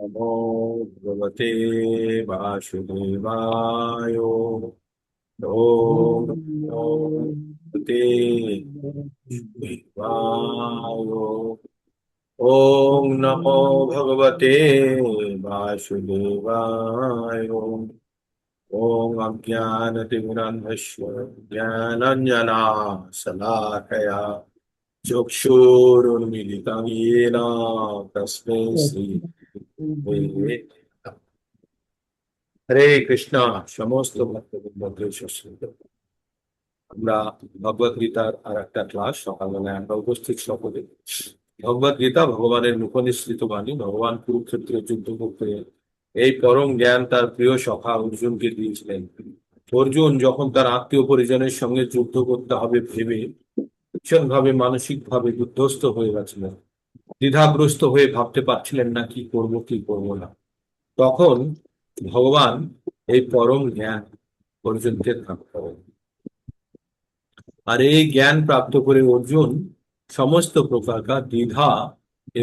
नमो भगवते वासुदेवाय। ओम नमो भगवते वासुदेवाय। ओम नमो भगवते वासुदेवाय। ओम अज्ञानतिमिरान्धस्य ज्ञानाञ्जनाशलाकया चक्षुरुन्मीलितं येन तस्मै श्री गुरवे नमः। হরে কৃষ্ণ। সমস্ত ভক্তবৃন্দকে সুস্বাগত। আমরা ভগবদ গীতার আর একটা ক্লাস সকালবেলায় আমরা উপস্থিত সকলে। ভগবদ গীতা ভগবানের মুখনিসৃত বাণী। ভগবান কুরুক্ষেত্রে যুদ্ধ করতে এই পরম জ্ঞান তার প্রিয় সখা অর্জুনকে দিয়েছিলেন। অর্জুন যখন তার আত্মীয় পরিজনের সঙ্গে যুদ্ধ করতে হবে ভেবে ভীষণ ভাবে মানসিক ভাবে বিধ্বস্ত হয়ে গেছিলেন, দ্বিধাগ্রস্ত হয়ে ভাবতে পারছিলেন না কি করব কি করব না, তখন ভগবান এই পরম জ্ঞান অর্জুনকে দান করেন। আর এই জ্ঞান প্রাপ্ত করে অর্জুন সমস্ত প্রকারকার দ্বিধা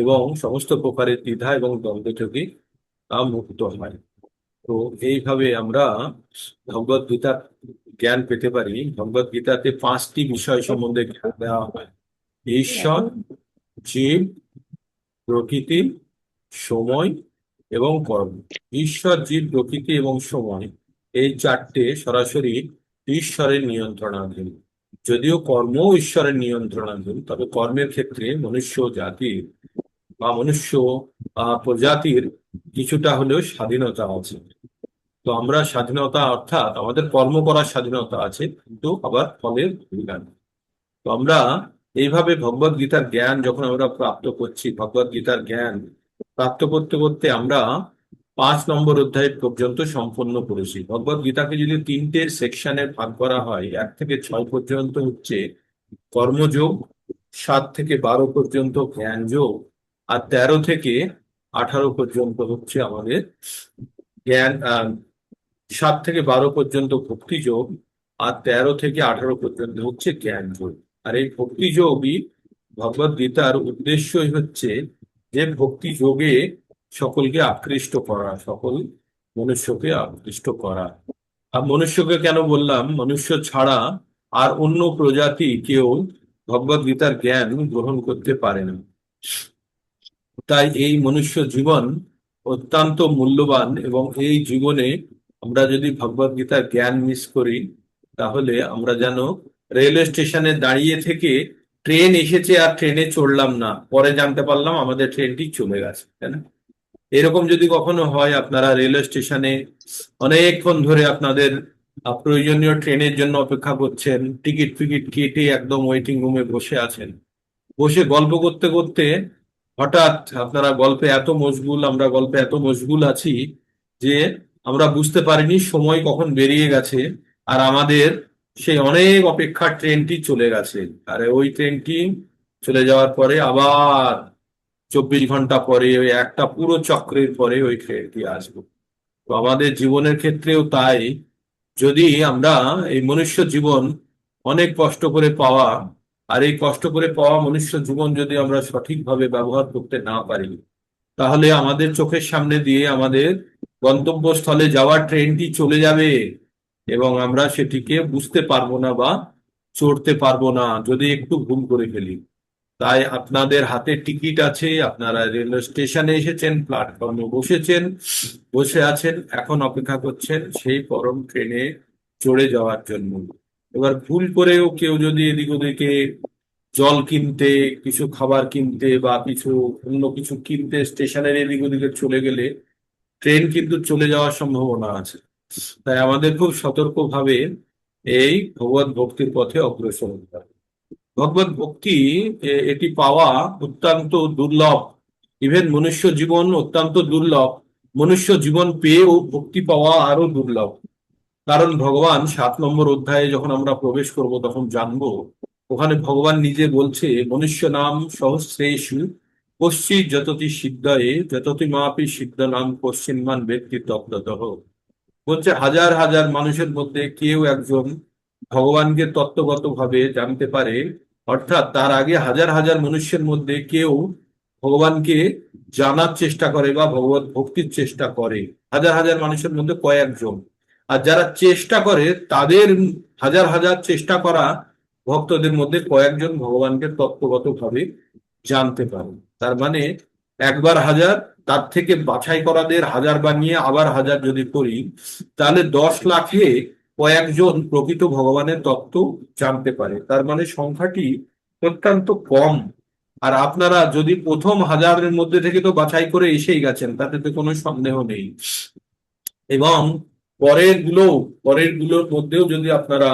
এবং সমস্ত প্রকারের দ্বিধা এবং দ্বন্দ্ব থেকে মুক্ত হয়। তো এইভাবে আমরা ভগবদ গীতার জ্ঞান পেতে পারি। ভগবদ গীতাতে 5টি বিষয় সম্বন্ধে জ্ঞান দেওয়া হয়: ঈশ্বর, জীব, প্রকৃতি, সময় এবং কর্ম। ঈশ্বর, জীব, প্রকৃতি এবং সময় এই চারটে সরাসরি ঈশ্বরের নিয়ন্ত্রণাধীন। যদিও কর্ম ঈশ্বরের নিয়ন্ত্রণাধীন, তবে কর্মের ক্ষেত্রে মনুষ্য জাতির বা মনুষ্য প্রজাতির কিছুটা হলেও স্বাধীনতা আছে। তো আমরা স্বাধীনতা অর্থাৎ আমাদের কর্ম করার স্বাধীনতা আছে, কিন্তু আবার ফলের অধিকার নেই। তো আমরা এইভাবে ভগবদ গীতার জ্ঞান যখন আমরা প্রাপ্ত করছি, ভগবদ গীতার জ্ঞান প্রাপ্ত করতে করতে আমরা 5 নম্বর অধ্যায় পর্যন্ত সম্পন্ন করেছি। ভগবদ গীতাকে যদি 3টে সেকশনে ভাগ করা হয়, 1 থেকে 6 পর্যন্ত হচ্ছে কর্মযোগ, 7 থেকে 12 পর্যন্ত জ্ঞান যোগ, আর 13 থেকে 18 পর্যন্ত হচ্ছে আমাদের জ্ঞান 7 থেকে 12 পর্যন্ত ভক্তি যোগ, আর 13 থেকে 18 পর্যন্ত হচ্ছে জ্ঞান যোগ। আর এই ভক্তি যোগই ভগবদ গীতার উদ্দেশ্যই হচ্ছে যে ভক্তি যোগে সকলকে আকৃষ্ট করা, সকল মনুষ্যকে আকৃষ্ট করা। আর মনুষ্যকে কেন বললাম? মনুষ্য ছাড়া আর অন্য প্রজাতি কেউ ভগবদ গীতার জ্ঞান গ্রহণ করতে পারে না। তাই এই মনুষ্য জীবন অত্যন্ত মূল্যবান, এবং এই জীবনে আমরা যদি ভগবদ গীতার জ্ঞান মিস করি, তাহলে আমরা যেন রেলওয়ে স্টেশনে দাঁড়িয়ে থেকে ট্রেন এসেছে আর ট্রেনে চড়লাম না, পরে জানতে পারলাম আমাদের ট্রেনটি চলে গেছে, তাই না? এরকম যদি কখনো হয়, আপনারা রেলওয়ে স্টেশনে অনেকক্ষণ ধরে আপনাদের প্রয়োজনীয় ট্রেনের জন্য অপেক্ষা করছেন, টিকিট ফিকিট কেটে একদম ওয়েটিং রুমে বসে আছেন, বসে গল্প করতে করতে হঠাৎ আপনারা গল্পে এত মশগুল, আমরা গল্পে এত মশগুল আছি যে আমরা বুঝতে পারিনি সময় কখন বেরিয়ে গেছে, আর আমাদের সেই অনেক অপেক্ষার ট্রেনটি চলে গেছে। আর ওই ট্রেনটি চলে যাওয়ার পরে আবার 24 ঘন্টা পরে, ওই একটা পুরো চক্রের পরে ওই ট্রেনটি আসবে। তো আমাদের জীবনের ক্ষেত্রেও তাই। যদি আমরা এই মনুষ্য জীবন অনেক কষ্ট করে পাওয়া, আর এই কষ্ট করে পাওয়া মনুষ্য জীবন যদি আমরা সঠিকভাবে ব্যবহার করতে না পারি, তাহলে আমাদের চোখের সামনে দিয়ে আমাদের গন্তব্যস্থলে যাওয়ার ট্রেনটি চলে যাবে, এবং আমরা সেটিকে বুঝতে পারবো না বা চড়তে পারবো না যদি একটু ভুল করে ফেলি। তাই আপনাদের হাতে টিকিট আছে, আপনারা রেলওয়ে স্টেশনে এসেছেন, প্ল্যাটফর্মে বসেছেন, বসে আছেন, এখন অপেক্ষা করছেন সেই পরম ট্রেনে চড়ে যাওয়ার জন্য। এবার ভুল করেও কেউ যদি এদিক ওদিকে জল কিনতে, কিছু খাবার কিনতে বা কিছু অন্য কিছু কিনতে স্টেশনের এদিক ওদিকে চলে গেলে ট্রেন কিন্তু চলে যাওয়ার সম্ভাবনা আছে। তাই আমাদের খুব সতর্কভাবে এই ভগবত ভক্তির পথে অগ্রসর হতে হবে। ভগবত ভক্তি এটি পাওয়া অত্যন্ত দুর্লভ। ইভেন মনুষ্য জীবন অত্যন্ত দুর্লভ, মনুষ্য জীবন পেয়েও ভক্তি পাওয়া আরো দুর্লভ। কারণ ভগবান 7 নম্বর অধ্যায়ে যখন আমরা প্রবেশ করব তখন জানবো, ওখানে ভগবান নিজে বলছে, মনুষ্য নাম সহস্রেষু কশ্চিৎ যততি সিদ্ধয়ে যততি মাপি সিদ্ধ নাম কশ্চিন্মান ব্যক্তি তত্ত্বতঃ। বলছে হাজার হাজার মানুষের মধ্যে কেউ একজন ভগবানকে তত্ত্বগত ভাবে জানতে পারে, অর্থাৎ তার আগে হাজার হাজার মনুষ্যের মধ্যে কেউ ভগবানকে জানার চেষ্টা করে বা ভগবত ভক্তির চেষ্টা করে হাজার হাজার মানুষের মধ্যে কয়েকজন। আর যারা চেষ্টা করে তাদের হাজার হাজার চেষ্টা করা ভক্তদের মধ্যে কয়েকজন ভগবানকে তত্ত্বগতভাবে জানতে পারে। তার মানে একবার হাজার, তার থেকে বাছাই করাদের হাজার বানিয়ে আবার হাজার যদি করি, তাহলে 10 লাখে কয়েকজন প্রকৃত ভগবানের তত্ত্ব জানতে পারে। তার মানে সংখ্যাটি অত্যন্ত কম। আর আপনারা যদি প্রথম হাজারের মধ্যে থেকে তো বাছাই করে এসেই গেছেন, তাতে তো কোনো সন্দেহ নেই। এবং পরের গুলোর মধ্যেও যদি আপনারা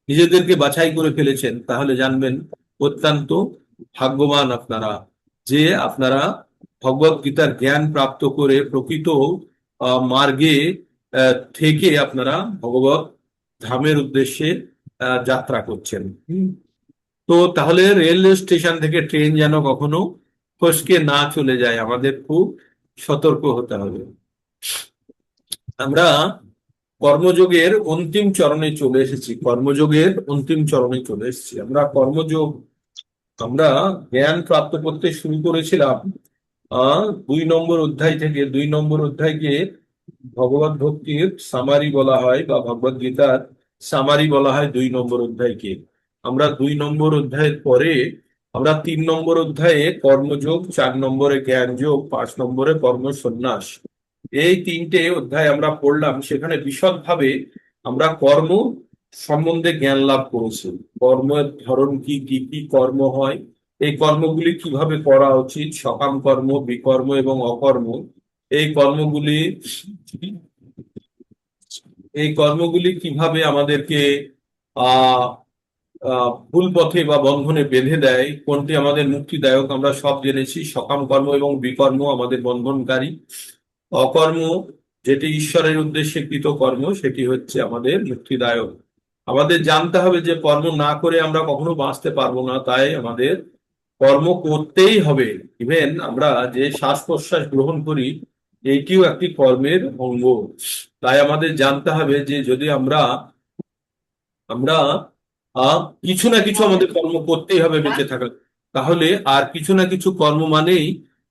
নিজেদেরকে বাছাই করে ফেলেছেন, তাহলে জানবেন অত্যন্ত ভাগ্যবান আপনারা, যে আপনারা ভগবত গীতার জ্ঞান প্রাপ্ত করে প্রকৃত মার্গে থেকে আপনারা ভগবত ধামের উদ্দেশ্যে যাত্রা করছেন। তো তাহলে রেল স্টেশন থেকে ট্রেন যেন কখনো ফসকে না চলে যায়, আমাদের খুব সতর্ক হতে হবে। আমরা কর্মযোগের অন্তিম চরণে চলে এসেছি। আমরা জ্ঞান প্রাপ্ত করতে শুরু করেছিলাম 2 নম্বর অধ্যায় থেকে। 2 নম্বর অধ্যায়কে ভগবত ভক্তির সামারি বলা হয়, বা ভগবত গীতার সামারি বলা হয় 2 নম্বর অধ্যায়কে। আমরা 2 নম্বর অধ্যায়ের পরে আমরা 3 নম্বর অধ্যায়ে কর্মযোগ, 4 নম্বরে জ্ঞান যোগ, 5 নম্বরে কর্ম সন্ন্যাস, এই 3টে অধ্যায় আমরা পড়লাম। সেখানে বিশদভাবে আমরা কর্ম সম্বন্ধে জ্ঞান লাভ করেছি। কর্মের ধরন কি, কি কি কর্ম হয়, এই কর্মগুলি কিভাবে করা উচিত, সকাম কর্ম, বিকর্ম এবং অকর্ম। এই কর্মগুলি এই কর্মগুলি কিভাবে আমাদেরকে আহ ভুল পথে বা বন্ধনে বেঁধে দেয়, কোনটি আমাদের মুক্তিদায়ক, আমরা সব জেনেছি। সকাম কর্ম এবং বিকর্ম আমাদের বন্ধনকারী। অকর্ম, যেটি ঈশ্বরের উদ্দেশ্যে কৃত কর্ম, সেটি হচ্ছে আমাদের মুক্তিদায়ক। আমাদের জানতে হবে যে কর্ম না করে আমরা কখনো বাঁচতে পারবো না, তাই আমাদের কর্ম করতেই হবে। ইভেন আমরা যে শ্বাস প্রশ্বাস গ্রহণ করি, এইটিও একটি কর্মের অঙ্গ। তাই আমাদের জানতে হবে যে যদি আমরা আমরা কিছু না কিছু আমাদের কর্ম করতেই হবে বেঁচে থাকা, তাহলে আর কিছু না কিছু কর্ম মানেই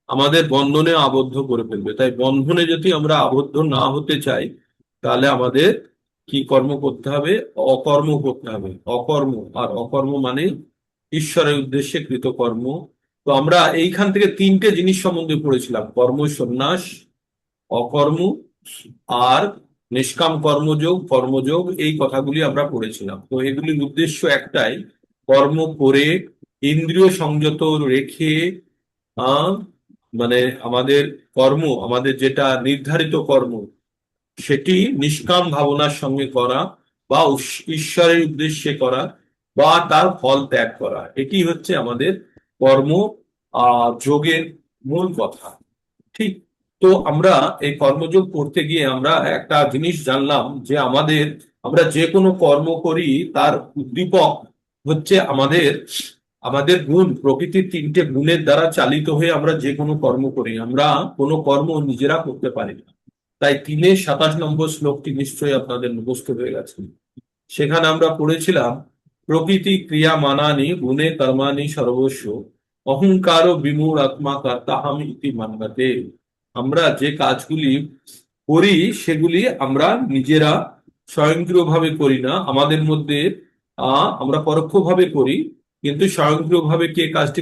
আমাদের বন্ধনে আবদ্ধ করে ফেলবে। তাই বন্ধনে যদি আমরা আবদ্ধ না হতে চাই, তাহলে আমাদের কি কর্ম করতে হবে? অকর্ম করতে হবে। অকর্ম মানে ঈশ্বরের উদ্দেশ্যে কৃত কর্ম। তো আমরা এইখান থেকে 3টে জিনিস সম্বন্ধে পড়েছিলাম: কর্ম সন্ন্যাস, অকর্ম আর নিষ্কাম কর্মযোগ। এই কথাগুলি আমরা পড়েছিলাম। তো এগুলির উদ্দেশ্য একটাই, কর্ম করে ইন্দ্রিয় সংযত রেখে আহ মানে আমাদের যেটা নির্ধারিত কর্ম, সেটি নিষ্কাম ভাবনার সঙ্গে করা, বা ঈশ্বরের উদ্দেশ্যে করা, বা তার ফল ত্যাগ করা। এটি হচ্ছে আমাদের কর্ম যোগের মূল কথা। ঠিক। তো আমরা এই কর্মযোগ করতে গিয়ে আমরা একটা জিনিস জানলাম, যে আমরা যে কোনো কর্ম করি, তার উদ্দীপক হচ্ছে আমাদের আমাদের গুণ। প্রকৃতির 3টে গুণের দ্বারা চালিত হয়ে আমরা যে কোনো কর্ম করি। আমরা কোনো কর্ম নিজেরা করতে পারি না। তাই 3-27 নম্বর শ্লোকটি নিশ্চয়ই আপনাদের মুখস্থ হয়ে গেছে। সেখানে আমরা পড়েছিলাম, প্রকৃতি ক্রিয়া মানানি গুণে কর্মাণি সর্বস্ব, অহংকার বিমূঢ় আত্মা কর্তাহম ইতি মান্যতে। আমরা যে কাজগুলি করি, সেগুলি আমরা নিজেরা স্বয়ংক্রিয়ভাবে করি না। আমাদের মধ্যে আমরা পরোক্ষভাবে করি, কিন্তু স্বয়ংক্রিয়ভাবে কে কাজটি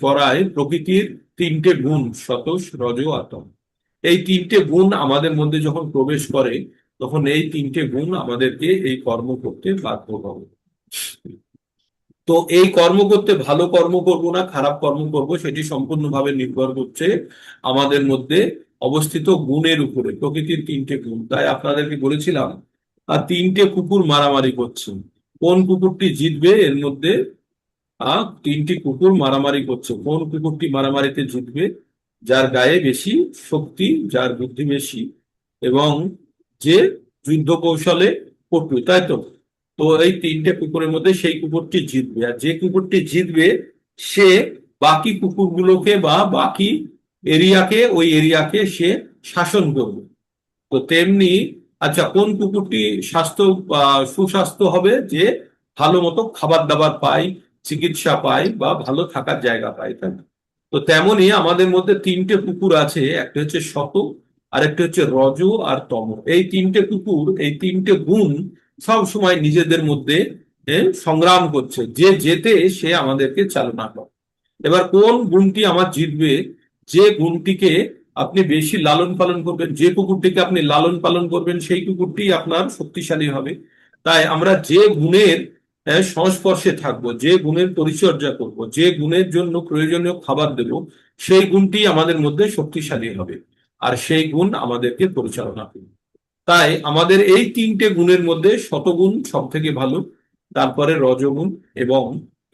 করায় প্রকৃতির 3টে গুণ, সতোষ রজ আতম। এই 3টে গুণ আমাদের মধ্যে যখন প্রবেশ করে, তখন এই 3টে গুণ আমাদেরকে এই কর্ম করতে বাধ্য করে। তো এই কর্ম করতে ভালো কর্ম করব না খারাপ কর্ম করব, সেটি সম্পূর্ণভাবে নির্ভর করছে আমাদের মধ্যে অবস্থিত গুণের উপরে, প্রকৃতির 3টে গুণ। তাই আপনাদেরকে বলেছিলাম, 3টে কুকুর মারামারি করছে, কোন কুকুরটি জিতবে? এর মধ্যে 3টি কুকুর মারামারি করছে, কোন কুকুরটি মারামারিতে জিতবে? যার গায়ে বেশি শক্তি, যার বুদ্ধি বেশি, এবং যে যুদ্ধ কৌশলে পটু, তাই তো? তো এই 3টে কুকুরের মধ্যে সেই কুকুরটি জিতবে, আর যে কুকুরটি জিতবে, সে বাকি কুকুরগুলোকে বা বাকি ওই এরিয়াকে সে শাসন করবে। তো তেমনি, আচ্ছা, কোন কুকুরটি সুস্বাস্থ্য হবে? যে ভালো মতো খাবার দাবার পায়, চিকিৎসা পায়, বা ভালো থাকার জায়গা পায়, তাই না? তো তেমনি আমাদের মধ্যে তিনটে পুকুর আছে, একটা হচ্ছে শত, আরেকটা হচ্ছে রজ আর তম। এই তিনটে পুকুর, এই তিনটে গুণ সব সময় নিজেদের মধ্যে সংগ্রাম করছে, যে যেতে সে আমাদেরকে চালনা করে। এবার কোন গুণটি আমার জিতবে, যে গুণটিকে আপনি বেশি লালন পালন করবেন, যে কুকুরটিকে আপনি লালন পালন করবেন সেই কুকুরটি আপনার শক্তিশালী হবে। তাই আমরা যে গুণের সংস্পর্শে থাকবো, যে গুণের পরিচর্যা করব, যে গুণের জন্য প্রয়োজনীয় খাবার দেব, সেই গুণটি আমাদের মধ্যে শক্তিশালী হবে, আর সেই গুণ আমাদেরকে পরিচালনা করবে। তাই আমাদের এই তিনটে গুণের মধ্যে শতগুণ সব থেকে ভালো, তারপরে রজগুণ, এবং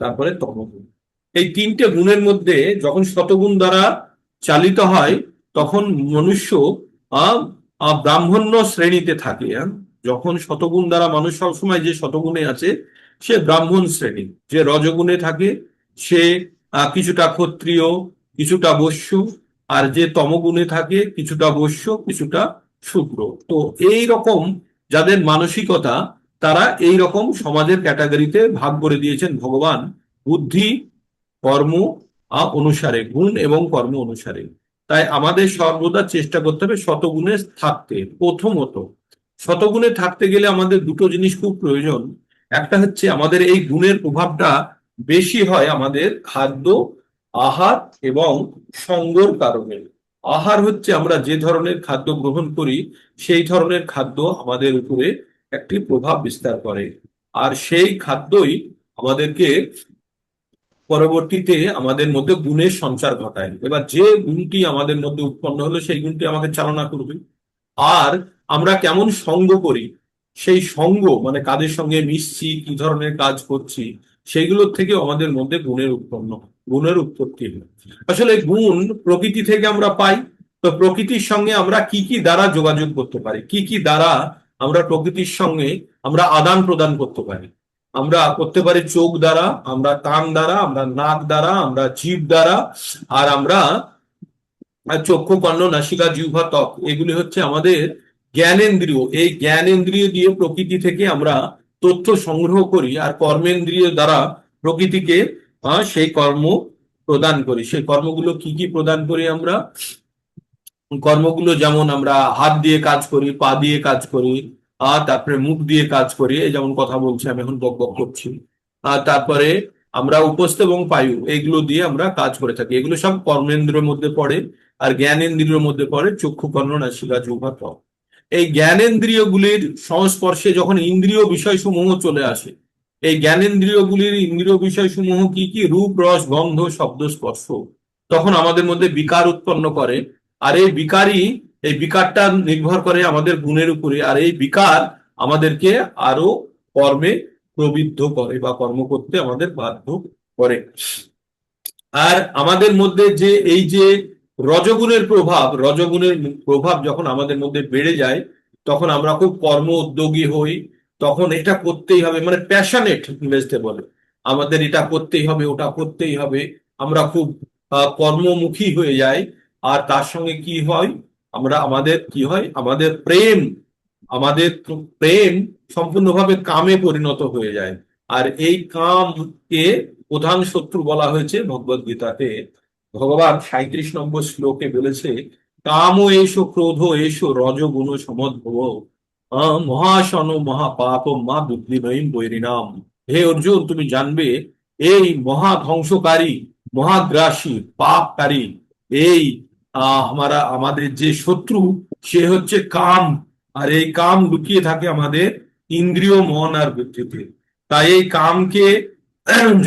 তারপরে তমগুণ। এই তিনটে গুণের মধ্যে যখন শতগুণ দ্বারা চালিত হয়, তখন মনুষ্য আহ ব্রাহ্মণ্য শ্রেণীতে থাকে। যখন শতগুণ দ্বারা মানুষ সবসময় যে শতগুণে আছে সে ব্রাহ্মণ শ্রেণী, যে রজগুণে থাকে সে কিছুটা ক্ষত্রিয়, কিছুটা বৈশ্য, আর যে তমগুণে থাকে কিছুটা বৈশ্য, কিছুটা শূদ্র। তো এই রকম যাদের মানসিকতা, তারা এই রকম সমাজের ক্যাটাগরিতে ভাগ করে দিয়েছেন ভগবান, বুদ্ধি কর্ম অনুসারে, গুণ এবং কর্ম অনুসারে। তাই আমাদের সর্বদা চেষ্টা করতে হবে শতগুণে থাকতে। প্রথমত, শতগুণে থাকতে গেলে আমাদের দুটো জিনিস খুব প্রয়োজন। একটা হচ্ছে আমাদের এই গুণের প্রভাবটা বেশি হয় আমাদের খাদ্য, আহার এবং সঙ্গর কারণে। আহার হচ্ছে আমরা যে ধরনের খাদ্য গ্রহণ করি, সেই ধরনের খাদ্য আমাদের উপরে একটি প্রভাব বিস্তার করে, আর সেই খাদ্যই আমাদেরকে পরবর্তীতে আমাদের মধ্যে গুণের সঞ্চার ঘটায়। এবার যে গুণটি আমাদের মধ্যে উৎপন্ন হলো সেই গুণটি আমাকে চালনা করবে। আর আমরা কেমন সঙ্গ করি, সেই সঙ্গ মানে কাদের সঙ্গে মিশছি, কি ধরনের কাজ করছি, সেইগুলোর থেকে আমাদের মধ্যে গুণের উৎপত্তি হয়। আসলে গুণ প্রকৃতি থেকে আমরা পাই। তো প্রকৃতির সঙ্গে আমরা কি কি দ্বারা যোগাযোগ করতে পারি, কি কি দ্বারা আমরা প্রকৃতির সঙ্গে আমরা আদান প্রদান করতে পারি? আমরা করতে পারি চোখ দ্বারা, আমরা কান দ্বারা, আমরা নাক দ্বারা, আমরা জিভ দ্বারা, আর আমরা চক্ষু, কর্ণ, নাসিকা, জিহ্বা, ত্বক, এগুলি হচ্ছে আমাদের জ্ঞানেন্দ্রিয়। এই জ্ঞানেন্দ্রিয় দিয়ে প্রকৃতি থেকে আমরা তথ্য সংগ্রহ করি, আর কর্মেন্দ্রিয় দ্বারা প্রকৃতিকে সেই কর্ম প্রদান করি। সেই কর্মগুলো কি কি প্রদান করি আমরা? কর্মগুলো যেমন আমরা হাত দিয়ে কাজ করি, পা দিয়ে কাজ করি, আর তারপরে মুখ দিয়ে কাজ করি, এই যেমন কথা বলছি আমি এখন, বক বক করছি। আর তারপরে আমরা উপস্থ এবং পায়ু, এইগুলো দিয়ে আমরা কাজ করে থাকি। এগুলো সব কর্মেন্দ্রের মধ্যে পড়ে। আর জ্ঞানেন্দ্রিয়ের মধ্যে পড়ে চক্ষু, কর্ণ, নাসিকা, জিহ্বা, ত্বক। এই জ্ঞানেন্দ্রিয়গুলির সংস্পর্শে যখন ইন্দ্রিয় বিষয়সমূহ চলে আসে, এই জ্ঞানেন্দ্রিয়গুলির ইন্দ্রিয় বিষয়সমূহ কি কি? রূপ, রস, গন্ধ, শব্দ, স্পর্শ, তখন আমাদের মধ্যে বিকার উৎপন্ন করে। আর এই বিকারটা নির্ভর করে আমাদের গুণের উপরে, আর এই বিকার আমাদেরকে আরো কর্মে প্রবৃদ্ধ করে বা কর্ম করতে আমাদের বাধ্য করে। আর আমাদের মধ্যে যে এই যে রজগুণের প্রভাব যখন আমাদের মধ্যে বেড়ে যায়, তখন আমরা খুব কর্ম উদ্যোগী হই। তখন এটা করতেই হবে, মানে প্যাশনেট ইংরেজিতে বলে, আমাদের এটা করতেই হবে, ওটা করতেই হবে। আমরা খুব কর্মমুখী হয়ে যাই। আর তার সঙ্গে কি হয়, আমাদের কি হয়, আমাদের প্রেম সম্পূর্ণভাবে কামে পরিণত হয়ে যায়। আর এই কামকে প্রধান শত্রু বলা হয়েছে ভগবদ গীতাতে। ভগবান 37 নম্বর শ্লোকে বলেছে, কাম এসো, ক্রোধ এসো, রজগুণ সমদ্ভব, মহাশন মহাপাপ মা বুদ্ধিময়ীম বৈরিনাম। হে অর্জুন, তুমি জানবে এই মহাধ্বংসকারী, মহাগ্রাসী, পাপকারী, এই আমাদের যে শত্রু, সে হচ্ছে কাম। আর এই কাম লুকিয়ে থাকে আমাদের ইন্দ্রিয়, মন আর বুদ্ধিতে। তাই এই কামকে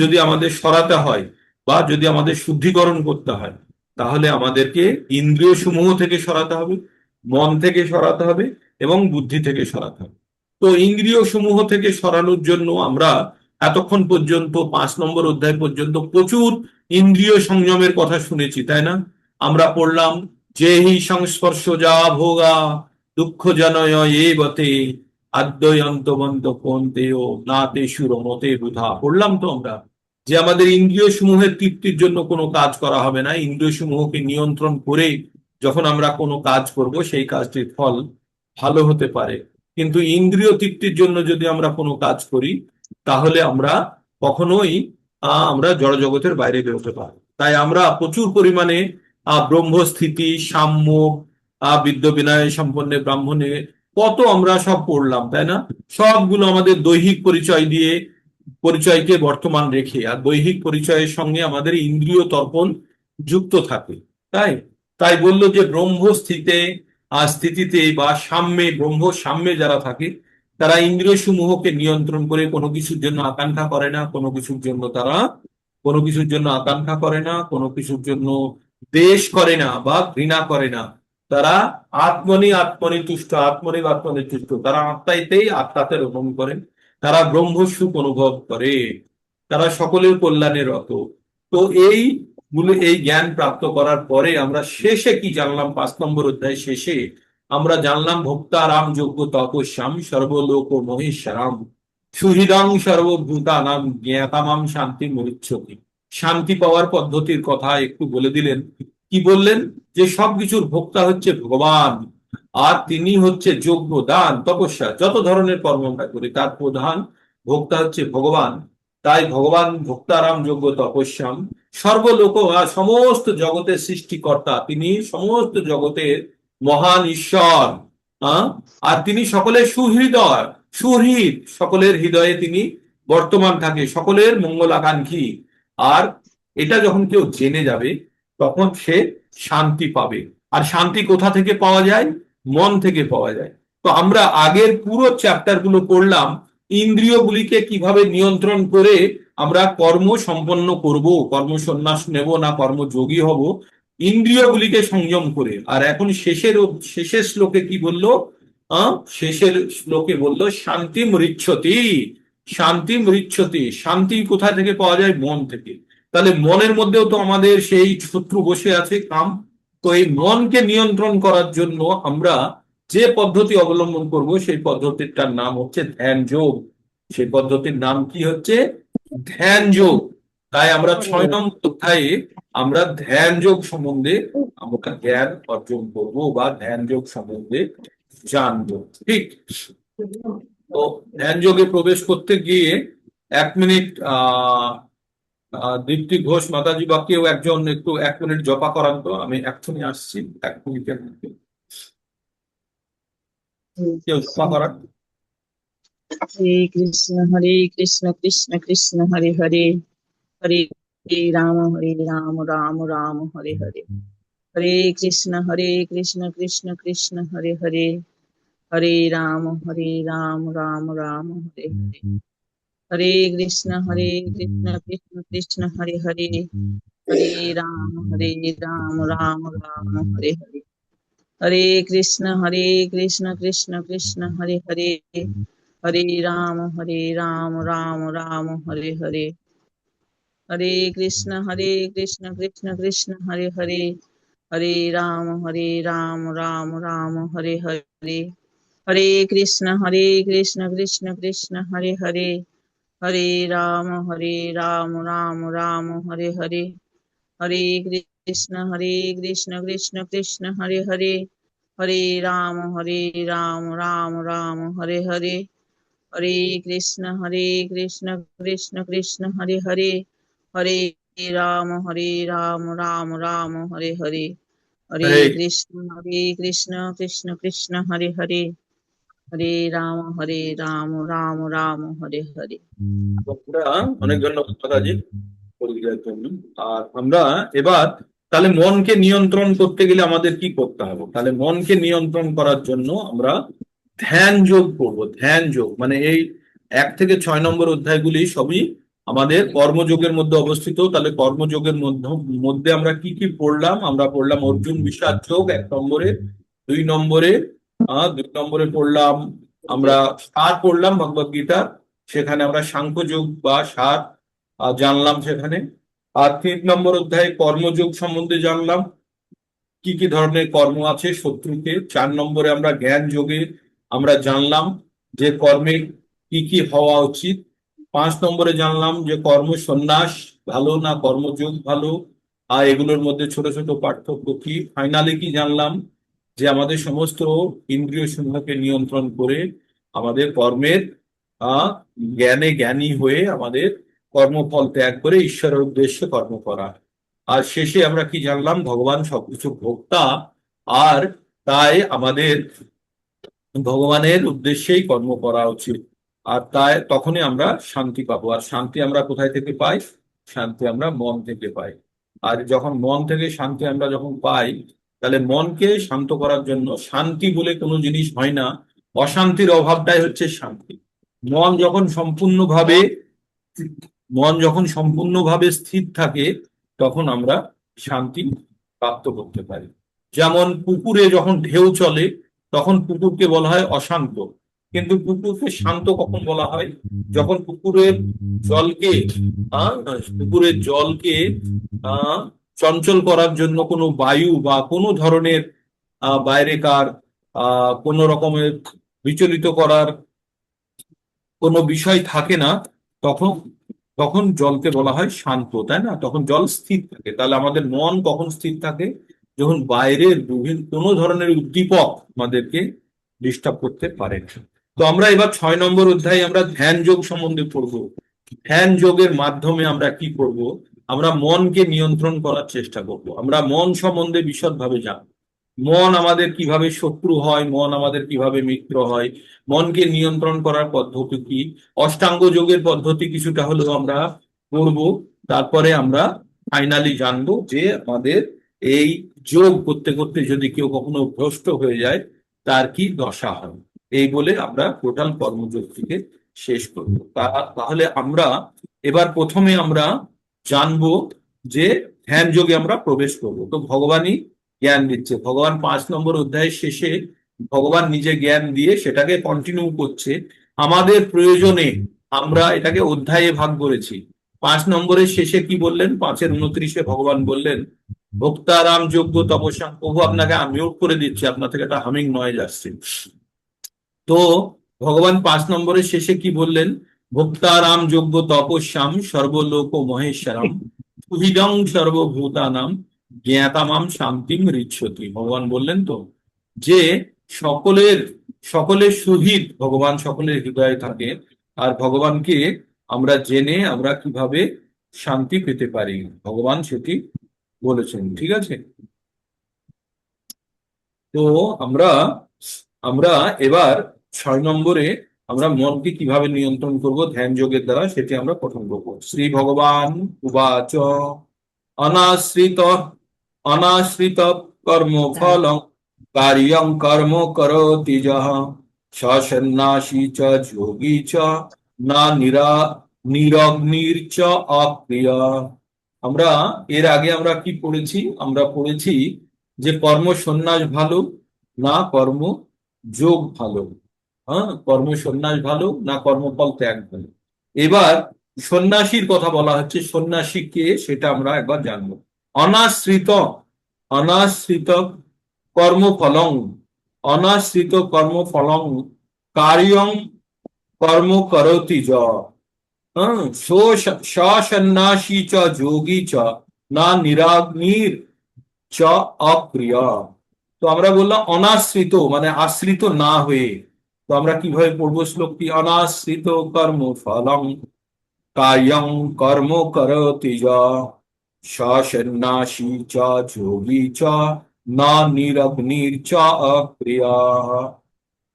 যদি আমাদের সরাতে হয়, বা যদি আমাদের শুদ্ধিকরণ করতে হয়, তাহলে আমাদেরকে ইন্দ্রিয় সমূহ থেকে সরাতে হবে, মন থেকে সরাতে হবে, এবং বুদ্ধি থেকে সরাতে হবে। তো ইন্দ্রিয় সমূহ থেকে সরানোর জন্য আমরা এতক্ষণ পর্যন্ত 5 নম্বর অধ্যায় পর্যন্ত প্রচুর ইন্দ্রিয় সংযমের কথা শুনেছি, তাই না? আমরা পড়লাম, যে হি সংস্পর্শ যা ভোগা দুঃখ জনয় এ বতে আদ্যন্তবন্ত কোন্তেও না তেষু রমতে বুধা। পড়লাম তো আমরা যে আমাদের ইন্দ্রিয় সমূহের তৃপ্তির জন্য কোনো কাজ করা হবে না। ইন্দ্রিয় সমূহকে নিয়ন্ত্রণ করে যখন আমরা কোনো কাজ করব, সেই কাজটির ফল ভালো হতে পারে। কিন্তু ইন্দ্রিয় তৃপ্তির জন্য যদি আমরা কোনো কাজ করি, তাহলে আমরা কখনোই আমরা জড়জগতের বাইরে বেরোতে পারবো। তাই আমরা প্রচুর পরিমাণে ব্রহ্মস্থিতি, সাম্য, বিদ্য বিনয় সম্পন্নে ব্রাহ্মণে কত আমরা সব পড়লাম, তাই না? সবগুলো আমাদের দৈহিক পরিচয় দিয়ে, পরিচয়কে বর্তমান রেখে, আর দৈহিক পরিচয়ের সঙ্গে আমাদের ইন্দ্রিয় তর্পণ যুক্ত থাকে। তাই তাই বললো যে ব্রহ্মস্থিতে স্থিতিতে বা সাম্যে, ব্রহ্ম সাম্যে যারা থাকে তারা ইন্দ্রিয় সমূহকে নিয়ন্ত্রণ করে কোনো কিছুর জন্য আকাঙ্ক্ষা করে না, কোনো কিছুর জন্য তারা কোনো কিছুর জন্য আকাঙ্ক্ষা করে না, কোনো কিছুর জন্য দ্বেষ করে না বা ঘৃণা করে না। তারা আত্মনি আত্মনি তুষ্ট, আত্মনি আত্মনি তুষ্ট, তারা আত্মাইতেই আত্মাতে রোপণ করেন। তারা ব্রহ্মসুখ অনুভব করে, তারা সকলের কল্যাণে রত। তো এই জ্ঞান প্রাপ্ত করার পরে আমরা শেষে কি জানলাম? 5 নম্বর অধ্যায় শেষে আমরা জানলাম ভোক্তারাম যোগ্য তপস্যাম সর্বলোক মহেশ্বরাম সুহৃদং সর্বভূতানাম জ্ঞাতামাম শান্তি মরিচ্ছতি। শান্তি পাওয়ার পদ্ধতির কথা একটু বলে দিলেন। কি বললেন? যে সবকিছুর ভোক্তা হচ্ছে ভগবান, আর তিনি হচ্ছে যজ্ঞ, দান, তপস্যা, যত ধরনের কর্ম আমরা করি তার প্রধান ভোক্তা হচ্ছে ভগবান। তাই ভগবান ভোক্তারাম যজ্ঞ তপস্যাম সর্বলোক, সমস্ত জগতের সৃষ্টিকর্তা তিনি, সমস্ত জগতের মহান ঈশ্বর। আহ আর তিনি সকলের সুহৃদয়, সুহৃদ, সকলের হৃদয়ে তিনি বর্তমান থাকে, সকলের মঙ্গলাকাঙ্ক্ষী। আর এটা যখন কেউ জেনে যাবে তখন সে শান্তি পাবে। আর শান্তি কোথা থেকে পাওয়া যায়? মন থেকে পাওয়া যায়। তো আমরা আগের পুরো চ্যাপ্টার গুলো পড়লাম ইন্দ্রিয়গুলিকে কিভাবে নিয়ন্ত্রণ করে আমরা কর্ম সম্পন্ন করব, কর্ম সন্ন্যাস নেব না কর্মযোগী হব, ইন্দ্রিয়গুলিকে সংযম করে। আর এখন শেষের শ্লোকে কি বললো? শেষের শ্লোকে বললো শান্তি মৃচ্ছতি, শান্তি মৃচ্ছতি। শান্তি কোথা থেকে পাওয়া যায়? মন থেকে। তাহলে মনের মধ্যেও তো আমাদের সেই শত্রু বসে আছে, কাম। তো এই মনকে নিয়ন্ত্রণ করার জন্য আমরা যে পদ্ধতি অবলম্বন করব সেই পদ্ধতিটার নাম হচ্ছে ধ্যান যোগ। সেই পদ্ধতির নাম কি হচ্ছে? ধ্যান যোগ। তাই আমরা 6 নম্বর অধ্যায়ে আমরা ধ্যান যোগ সম্বন্ধে আমরা জ্ঞান অর্জন করব বা ধ্যান যোগ সম্বন্ধে জানবো। ঠিক। তো ধ্যান যোগে প্রবেশ করতে গিয়ে 1 মিনিট দীপ্তি ঘোষ মাতাজি বা কেউ একজন একটু 1 মিনিট জপা করান তো, আমি এক্ষুনি আসছি 1 মিনিটের মধ্যে। কেউ জপা করান। हरे कृष्ण कृष्ण कृष्ण हरे हरे, हरे राम राम राम हरे हरे। हरे कृष्ण कृष्ण कृष्ण हरे हरे, हरे राम राम राम हरे हरे। हरे कृष्ण कृष्ण कृष्ण हरे हरे, हरे राम राम राम हरे हरे। हरे कृष्ण कृष्ण कृष्ण हरे हरे, हरे राम राम राम हरे हरे। हरे कृष्ण कृष्ण कृष्ण हरे हरे, हरे राम राम राम हरे हरे। हरे कृष्ण कृष्ण कृष्ण हरे हरे, हरे राम राम राम हरे हरे। हरे कृष्ण कृष्ण कृष्ण हरे हरे, हरे राम राम राम हरे हरे। हरे कृष्ण कृष्ण कृष्ण हरे हरे, हरे राम राम राम हरे हरे। हरे হরে कृष्ण कृष्ण कृष्ण हरे हरे, हरे राम राम राम हरे हरे। বন্ধুরা, অনেক ধন্যবাদ মাতাজি পরিচয়ের জন্য। আর আমরা এবার তাহলে মনকে নিয়ন্ত্রণ করতে গেলে আমাদের কি করতে হবে? তাহলে মনকে নিয়ন্ত্রণ করার জন্য আমরা ধ্যান যোগ করব। ধ্যান যোগ মানে এই 1 থেকে 6 নম্বর অধ্যায়গুলি সবই আমাদের কর্মযোগের মধ্যে অবস্থিত। তাহলে কর্মযোগের মধ্যে মধ্যে আমরা কি কি পড়লাম? আমরা পড়লাম অর্জুন বিষাদ যোগ 1 নম্বরে। 2 নম্বরে 2 নম্বরে পড়লাম আমরা সার, পড়লাম ভগবদ গীতা, সেখানে আমরা সাংখ্য যোগ বা সার জানলাম সেখানে। আর 3 নম্বর অধ্যায়ে কর্মযোগ সম্বন্ধে জানলাম কি কি ধরনের কর্ম আছে শত্রুকে। 4 নম্বরে আমরা জ্ঞান যোগে আমরা জানলাম যে কর্মে কি কি হওয়া উচিত। 5 নম্বরে জানলাম যে কর্ম সন্ন্যাস ভালো না কর্মযোগ ভালো, আর এগুলোর মধ্যে ছোট ছোট পার্থক্য কি। ফাইনালি কি জানলাম? যে আমাদের সমস্ত ইন্দ্রিয় সমূহকে নিয়ন্ত্রণ করে আমাদের কর্মের আহ জ্ঞানে জ্ঞানী হয়ে আমাদের কর্মফল ত্যাগ করে ঈশ্বরের উদ্দেশ্যে কর্ম করা। আর শেষে আমরা কি জানলাম, ভগবান সবকিছু ভোক্তা, আর তাই আমাদের ভগবানের উদ্দেশ্যেই কর্ম করা উচিত। আর তাই তখনই আমরা শান্তি পাবো। আর শান্তি আমরা কোথায় থেকে পাই? শান্তি আমরা মন থেকে পাই। আর যখন মন থেকে শান্তি আমরা যখন পাই, তাহলে মনকে শান্ত করার জন্য শান্তি বলে কোনো জিনিস হয় না, অশান্তির অভাবটাই হচ্ছে শান্তি। মন যখন সম্পূর্ণভাবে মন যখন সম্পূর্ণভাবে স্থির থাকে, তখন আমরা শান্তি প্রাপ্ত করতে পারি। যেমন পুকুরে যখন ঢেউ চলে, তখন পুকুরকে বলা হয় অশান্ত। কিন্তু পুকুরকে শান্ত কখন বলা হয়? যখন জলকে আহ পুকুরের জলকে চঞ্চল করার জন্য কোনো বায়ু বা কোনো ধরনের বাইরেকার কোনো রকমের বিচলিত করার কোনো বিষয় থাকে না, তখন তখন জলকে বলা হয় শান্ত, তাই না? তখন জল স্থির থাকে। তাহলে আমাদের মন কখন স্থির থাকে? যখন বাইরের বিভিন্ন কোনো ধরনের উদ্দীপক আমাদেরকে ডিস্টার্ব করতে পারে না। তো আমরা এবার 6 নম্বর অধ্যায়ে আমরা ধ্যান যোগ সম্বন্ধে পড়বো। ধ্যান যোগের মাধ্যমে আমরা কি করব? আমরা মনকে নিয়ন্ত্রণ করার চেষ্টা করব। আমরা মন সম্বন্ধে বিশদভাবে জানবো। মন আমাদের কিভাবে শত্রু হয়, মন আমাদের কিভাবে মিত্র হয়, মনকে নিয়ন্ত্রণ করার পদ্ধতি কি, অষ্টাঙ্গ যোগের পদ্ধতি কিছুটা হলেও আমরা পড়ব। তারপরে আমরা ফাইনালি জানবো যে আমাদের এই যোগ করতে করতে যদি কেউ কখনো ভ্রষ্ট হয়ে যায়, তার কি দশা হয়। এই বলে আমরা টোটাল কর্মযোগটিকে শেষ করব। তাহলে আমরা এবার প্রথমে আমরা জানবো যে ধ্যান যোগে আমরা প্রবেশ করব। তো ভগবানই জ্ঞান দিচ্ছে। ভগবান 5 নম্বর অধ্যায়ের শেষে ভগবান নিজে জ্ঞান দিয়ে সেটাকে কন্টিনিউ করছে আমাদের প্রয়োজনে। আমরা এটাকে অধ্যায়ে ভাগ করেছি। 5 নম্বরের শেষে কি বললেন? 5-29 ভগবান বললেন, ভোক্তারাম যোগ্য তপস্যা। প্রভু আপনাকে মিউট করে দিচ্ছি, আপনার থেকে একটা হামিং নয়েজ আসছে। তো ভগবান 5 নম্বরের শেষে কি বললেন? ভোক্তারাম যোগ্য তপস্যাম সর্বলোক মহেশ্বরম সুহৃদং সর্বভূতানাম জ্ঞাতামাম শান্তিম ঋচ্ছতি। ভগবান বললেন তো যে সকলের সকলের সুহৃদ ভগবান সকলের হৃদয়ে থাকে। আর ভগবানকে আমরা জেনে আমরা কিভাবে শান্তি পেতে পারি, ভগবান সেটি বলেছেন। ঠিক আছে? তো আমরা আমরা এবার 6 নম্বরে আমরা মনকে কিভাবে নিয়ন্ত্রণ করব ধ্যান যোগের দ্বারা, সেটি আমরা পঠন করবো। শ্রী ভগবান উবাচ অনাশ্রিত অনাশ্রিত কর্ম ফলং কার্যং কর্ম করোতি যঃ স সন্ন্যাসী চ যোগী চ না নিরগ্নির চ অক্রিয়। আমরা এর আগে আমরা কি পড়েছি? আমরা পড়েছি যে কর্ম সন্ন্যাস ভালো না কর্ম যোগ ভালো। হ্যাঁ, কর্ম সন্ন্যাস ভালো না কর্মফল ত্যাগ ভালো। এবার সন্ন্যাসীর কথা বলা হচ্ছে। সন্ন্যাসী কে সেটা আমরা একবার জানবো। অনাশ্রিত অনাশ্রিত কর্মফলং অনাশ্রিত কর্মফলং কার্যং কর্ম করোতি য সন্ন্যাসী চ যোগী চ না নিরাগ্নির চ অপ্রিয়। তো আমরা বললাম অনাশ্রিত মানে আশ্রিত না হয়ে। তো আমরা কিভাবে পড়বো শ্লোকটি? অনাশ্রিত কর্ম ফলং কার্যং কর্ম করোতি যা সন্ন্যাসী চ যোগী চ না নিরগ্নির চ অপ্রিয়।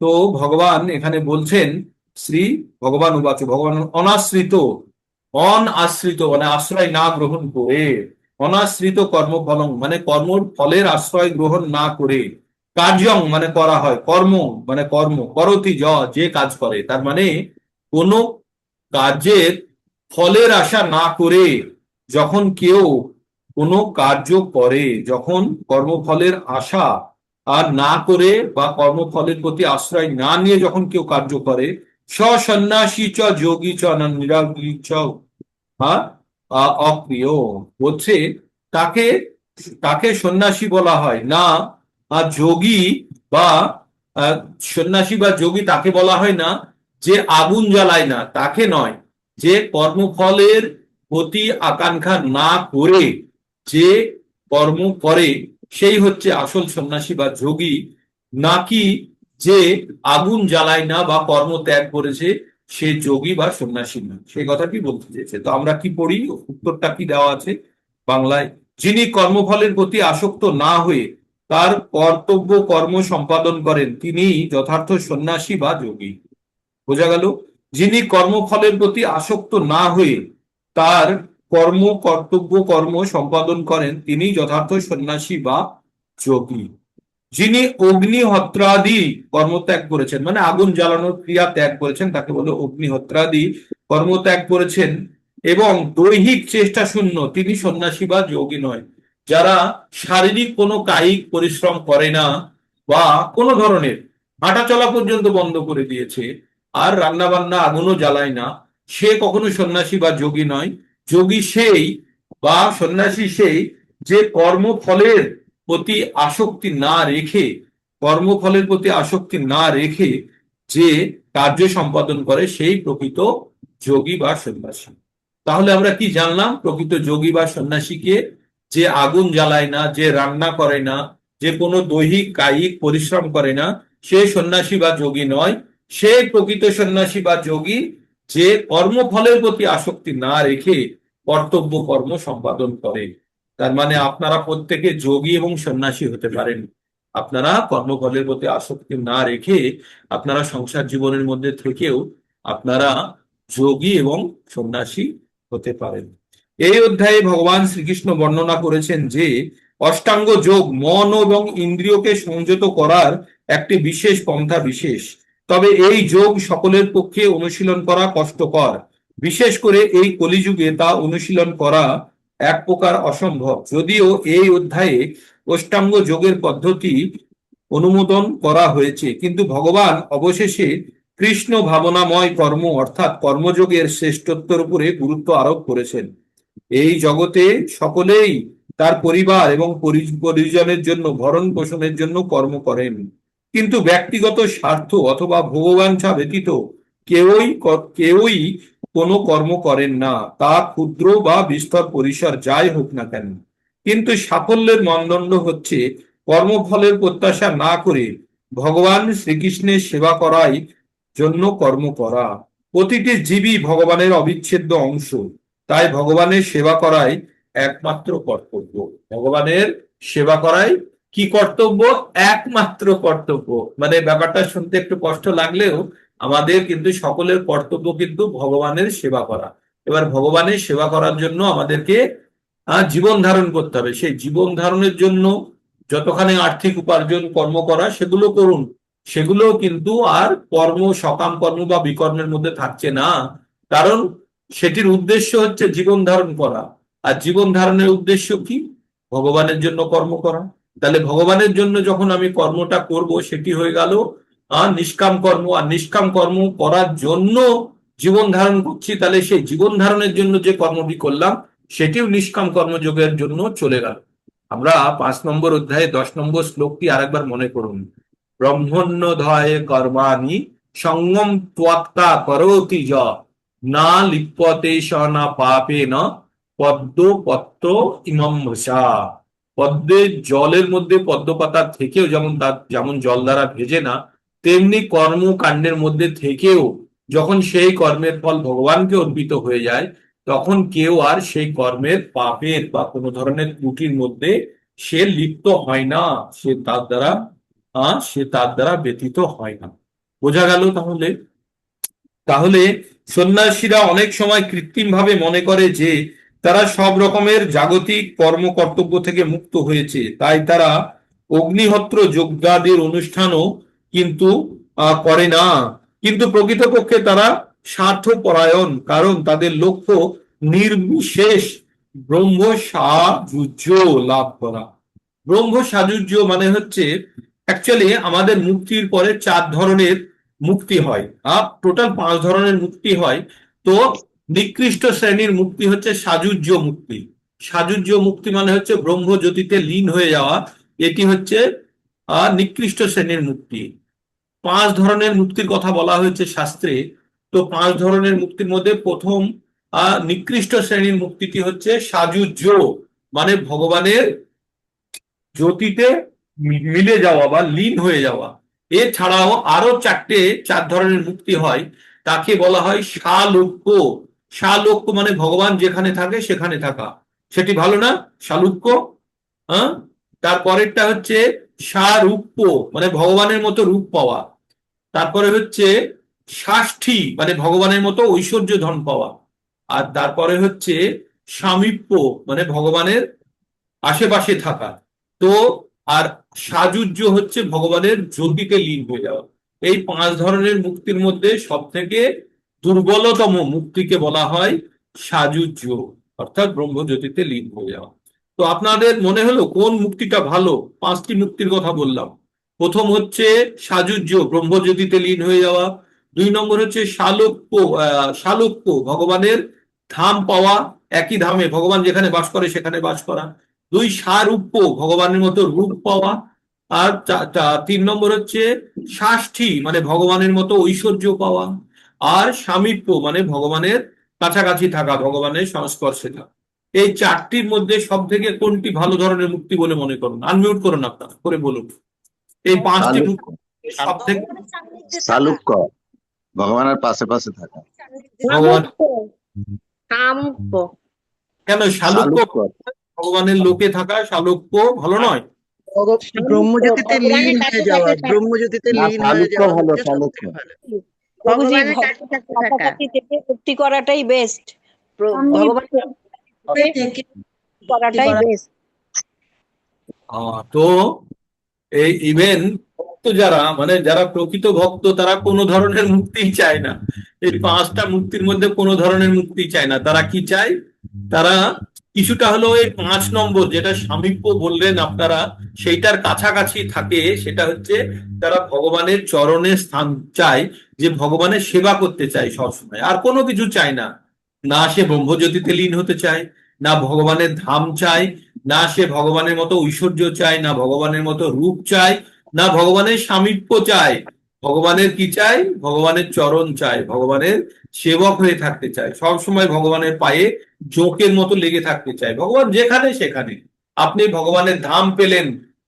তো ভগবান এখানে বলছেন, শ্রী ভগবান উবাচ, ভগবান অনাশ্রিত অনাশ্রিত মানে আশ্রয় না গ্রহণ করে, অনাশ্রিত কর্মফলং মানে কর্মর ফলের আশ্রয় গ্রহণ না করে, কার্যং মানে করা হয়, কর্ম মানে কর্ম করতি যে কাজ করে, তার মানে কোনো কার্যের ফলের আশা না করে যখন কেউ কোনো কার্য করে, যখন কর্মফলের আশা আর না করে বা কর্মফলের প্রতি আশ্রয় না নিয়ে যখন কেউ কার্য করে, সন্ন্যাসী চ যোগী চ না নিরাগী চ অপ্রিয় বলছে, তাকে তাকে সন্ন্যাসী বলা হয় না। আর যোগী বা সন্ন্যাসী বা যোগী তাকে বলা হয় না যে আগুন জ্বালায় না, তাকে নয়। যে কর্মফলের প্রতি আকাঙ্ক্ষা না করে যে কর্ম করে, সেই হচ্ছে আসল সন্ন্যাসী বা যোগী। নাকি যে আগুন জ্বালায় না বা কর্ম ত্যাগ করেছে, সে যোগী বা সন্ন্যাসী না। সেই কথাটি বলতে চেয়েছে। তো আমরা কি পড়ি? উত্তরটা কি দেওয়া আছে বাংলায়? যিনি কর্মফলের প্রতি আসক্ত না হয়ে তার কর্তব্য কর্ম সম্পাদন করেন তিনি যথার্থ সন্ন্যাসী বা যোগী। বোঝা গেল? যিনি কর্মফলের প্রতি আসক্ত না হয়ে তার কর্তব্য কর্ম সম্পাদন করেন তিনি যথার্থ সন্ন্যাসী বা যোগী। যিনি অগ্নিহোত্রাদি কর্মত্যাগ করেছেন, মানে আগুন জ্বালানোর ক্রিয়া ত্যাগ করেছেন, তাকে বলে অগ্নিহোত্রাদি কর্মত্যাগ করেছেন এবং দৈহিক চেষ্টা শূন্য, তিনি সন্ন্যাসী বা যোগী নয়। যারা শারীরিক কোনো কায়িক পরিশ্রম করে না বা কোনো ধরনের হাঁটা চলা পর্যন্ত বন্ধ করে দিয়েছে, আর রান্না বান্না আগুনও জ্বালায় না, সে কখনো সন্ন্যাসী বা যোগী নয়। যোগী সেই বা সন্ন্যাসী সেই যে কর্মফলের প্রতি আসক্তি না রেখে, কর্মফলের প্রতি আসক্তি না রেখে যে কার্য সম্পাদন করে সেই প্রকৃত যোগী বা সন্ন্যাসী। তাহলে আমরা কি জানলাম? প্রকৃত যোগী বা সন্ন্যাসীকে যে আগুন জ্বালায় না, যে রান্না করে না, যে কোনো দৈহিক কায়িক পরিশ্রম করে না, সে সন্ন্যাসী বা যোগী নয়। সে প্রকৃত সন্ন্যাসী বা যোগী যে কর্মফলের প্রতি আসক্তি না রেখে কর্তব্য কর্ম সম্পাদন করে। তার মানে আপনারা প্রত্যেকে যোগী এবং সন্ন্যাসী হতে পারেন। আপনারা কর্মফলের প্রতি আসক্তি না রেখে আপনারা সংসার জীবনের মধ্যে থেকেও আপনারা যোগী এবং সন্ন্যাসী হতে পারেন। এই অধ্যায়ে ভগবান শ্রীকৃষ্ণ বর্ণনা করেছেন যে অষ্টাঙ্গ যোগ মন এবং ইন্দ্রিয়কে সংযত করার একটি বিশেষ পন্থা বিশেষ। তবে এই যোগ সকলের পক্ষে অনুশীলন করা কষ্টকর। বিশেষ করে এই কলিযুগে তা অনুশীলন করা এক প্রকার অসম্ভব। যদিও এই অধ্যায়ে অষ্টাঙ্গ যোগের পদ্ধতি অনুমোদন করা হয়েছে, কিন্তু ভগবান অবশেষে কৃষ্ণ ভাবনাময় কর্ম অর্থাৎ কর্মযোগের শ্রেষ্ঠত্বের উপরে গুরুত্ব আরোপ করেছেন। এই জগতে সকলেই তার পরিবার এবং পরিজনের জন্য ভরণ পোষণের জন্য কর্ম করেন, কিন্তু ব্যক্তিগত স্বার্থ অথবা ভোগবাঞ্ছা ব্যতীত কেউই কোনো কর্ম করেন না, তা ক্ষুদ্র বা বিস্তর পরিসর যাই হোক না কেন। কিন্তু সাফল্যের মানদণ্ড হচ্ছে কর্মফলের প্রত্যাশা না করে ভগবান শ্রীকৃষ্ণের সেবা করাই জন্য কর্ম করা। প্রতিটি জীবই ভগবানের অবিচ্ছেদ্য অংশ, তাই ভগবানের সেবা করাই একমাত্র কর্তব্য। ভগবানের সেবা করাই কি কর্তব্য? একমাত্র কর্তব্য। মানে ব্যাপারটা শুনতে একটু কষ্ট লাগলেও আমাদের কিন্তু সকলের কর্তব্য কিন্তু ভগবানের সেবা করা। এবার ভগবানের সেবা করার জন্য আমাদেরকে জীবন ধারণ করতে হবে। সেই জীবন ধারণের জন্য যতখানি আর্থিক উপার্জন কর্ম করা সেগুলো করুন, সেগুলো কিন্তু আর সকাম কর্ম বা বিকর্মের মধ্যে থাকছে না। কারণ সেটির উদ্দেশ্য হচ্ছে জীবন ধারণ করা। আর জীবন ধারণের উদ্দেশ্য কি? ভগবানের জন্য কর্ম করা। তাহলে ভগবানের জন্য যখন আমি কর্মটা করব সেটি হয়ে গেল নিষ্কাম কর্ম। আর নিষ্কাম কর্ম করার জন্য জীবন ধারণ করছি, তাহলে সেই জীবন ধারণের জন্য যে কর্মটি করলাম সেটিও নিষ্কাম কর্মযোগের জন্য চলে গেল। আমরা 5 নম্বর অধ্যায়ে 10 নম্বর শ্লোকটি আরেকবার মনে করুন। ব্রহ্মণ্যধায় কর্মাণি সঙ্গম ত্বত্তা করোতি য না লিপ্যতে স না পাপে না পদ্ম পত্র ইমম মৃষা। পদ্মের জলের মধ্যে পদ্মপাতা থেকেও যেমন জল দ্বারা ভেজে না, তেমনি কর্মকাণ্ডের মধ্যে থেকেও যখন সেই কর্মের ফল ভগবানকে অর্পিত হয়ে যায় তখন কেউ আর সেই কর্মের পাপের বা কোনো ধরনের ত্রুটির মধ্যে সে লিপ্ত হয় না, সে তার দ্বারা ব্যতীত হয় না। বোঝা গেল? তাহলে তাহলে সন্ন্যাসীরা অনেক সময় কৃত্রিম ভাবে মনে করে যে তারা সব রকমের জাগতিক কর্ম কর্তব্য থেকে মুক্ত হয়েছে, তাই তারা অগ্নিহোত্র যজ্ঞাদির অনুষ্ঠানও কিন্তু করে না। কিন্তু প্রকৃতপক্ষে তারা স্বার্থপরায়ণ, কারণ তাদের লক্ষ্য নির্বিশেষ ব্রহ্ম সাযুজ্য লাভ করা। ব্রহ্ম সাযুজ্য মানে হচ্ছে অ্যাকচুয়ালি আমাদের মুক্তির পরে 4 ধরনের মুক্তি হয়, আর টোটাল 5 ধরনের মুক্তি হয়। তো নিকৃষ্ট শ্রেণীর মুক্তি হচ্ছে সাযুজ্য মুক্তি। সাযুজ্য মুক্তি মানে হচ্ছে ব্রহ্ম জ্যোতিতে লীন হয়ে যাওয়া, এটি হচ্ছে নিকৃষ্ট শ্রেণীর মুক্তি। 5 ধরনের মুক্তির কথা বলা হয়েছে শাস্ত্রে। তো 5 ধরনের মুক্তির মধ্যে প্রথম নিকৃষ্ট শ্রেণীর মুক্তিটি হচ্ছে সাযুজ্য, মানে ভগবানের জ্যোতিতে মিলে যাওয়া বা লীন হয়ে যাওয়া। এছাড়াও আরো 4 ধরনের মুক্তি হয়, তাকে বলা হয় সালোক্য। সালোক্য মানে ভগবান যেখানে থাকে সেখানে থাকা। সেটি ভালো না? শালুক্য। হ্যাঁ, তারপরেরটা হচ্ছে সারূপ্য, মানে ভগবানের মতো রূপ পাওয়া। তারপরে হচ্ছে ষাষ্ঠী, মানে ভগবানের মতো ঐশ্বর্য ধন পাওয়া। আর তারপরে হচ্ছে সামীপ্য, মানে ভগবানের আশেপাশে থাকা। তো আর সাযুজ্য হচ্ছে ভগবানের জ্যোতিতে লীন হয়ে যাওয়া। এই 5 ধরনের মুক্তির মধ্যে সব থেকে দুর্বলতম মুক্তিকে বলা হয় সাযুজ্য, অর্থাৎ ব্রহ্মজ্যোতিতে লীন হয়ে যাওয়া। তো আপনাদের মনে হলো কোন মুক্তিটা ভালো? 5টি মুক্তির কথা বললাম। প্রথম হচ্ছে সাযুজ্য, ব্রহ্মজ্যোতিতে লীন হয়ে যাওয়া। 2 নম্বর হচ্ছে শালোক্য, শালোক্য ভগবানের ধাম পাওয়া, একই ধামে ভগবান যেখানে বাস করে সেখানে বাস করা। 2 সারূপ্য, ভগবানের মতো রূপ পাওয়া। আর 3 নম্বর হচ্ছে ষাষ্ঠী, মানে ভগবানের মতো ঐশ্বর্য পাওয়া। আর সামীপ্য, মানে ভগবানের কাছাকাছি থাকা, ভগবানের সংস্পর্শে থাকা। এই 4টির মধ্যে সব থেকে কোনটি ভালো ধরনের মুক্তি বলে মনে করুন? আনমিউট করুন আপনারা, করে বলুন। এই 5টি চালুক্য মুক্তি সব থেকে চালুক্য ভগবানের পাশে পাশে থাকা। ভগবান সামুপ্য। কেন শালুক্য? চালুক্য ভগবানের লোকে থাকা শালুক্য ভালো নয়? ব্রহ্মজ্যোতিতে লীন ভগবানের হয়ে কাছে যাওয়া, কাছে ব্রহ্মজ্যোতিতে না, লীন হয়ে চালুক্য যাওয়া ভালো, হচ্ছে সব চালুক্য। থেকে ভালো। প্রভুজি ভগবানের ভগবানের কাছাকাছি থেকে ভক্তি করাটাই বেস্ট। ভগবানের তবে থেকে থেকে ভক্তি করাটাই করা- বেস্ট। তো এই ইভেন ভক্ত যারা, মানে যারা প্রকৃত ভক্ত, তারা কোনো ধরনের মুক্তি চায় না। এই 5টা মুক্তির মধ্যে কোনো ধরনের মুক্তি চায় না। তারা কি চায়? তারা কিছুটা হলেও এই 5 নম্বর যেটা সামীপ্য বললেন আপনারা, সেইটার কাছাকাছি থাকে। সেটা হচ্ছে তারা ভগবানের চরণে স্থান চায়, যে ভগবানের সেবা করতে চায় সবসময়, আর কোনো কিছু চায় না। না সে ব্রহ্মজ্যোতিতে লীন হতে চায়, না ভগবানের ধাম চায়, না সে ভগবানের মতো ঐশ্বর্য চায়, না ভগবানের মতো রূপ চায়, না ভগবানের সামীপ্য চায়। ভগবানের কি চায়? ভগবানের চরণ চায়, ভগবানের সেবক হয়ে থাকতে চায়, সবসময় ভগবানের পায়ে জোকের মতো লেগে থাকতে চায়। ভগবান যেখানে সেখানে। আপনি ভগবানের ধাম পেলেন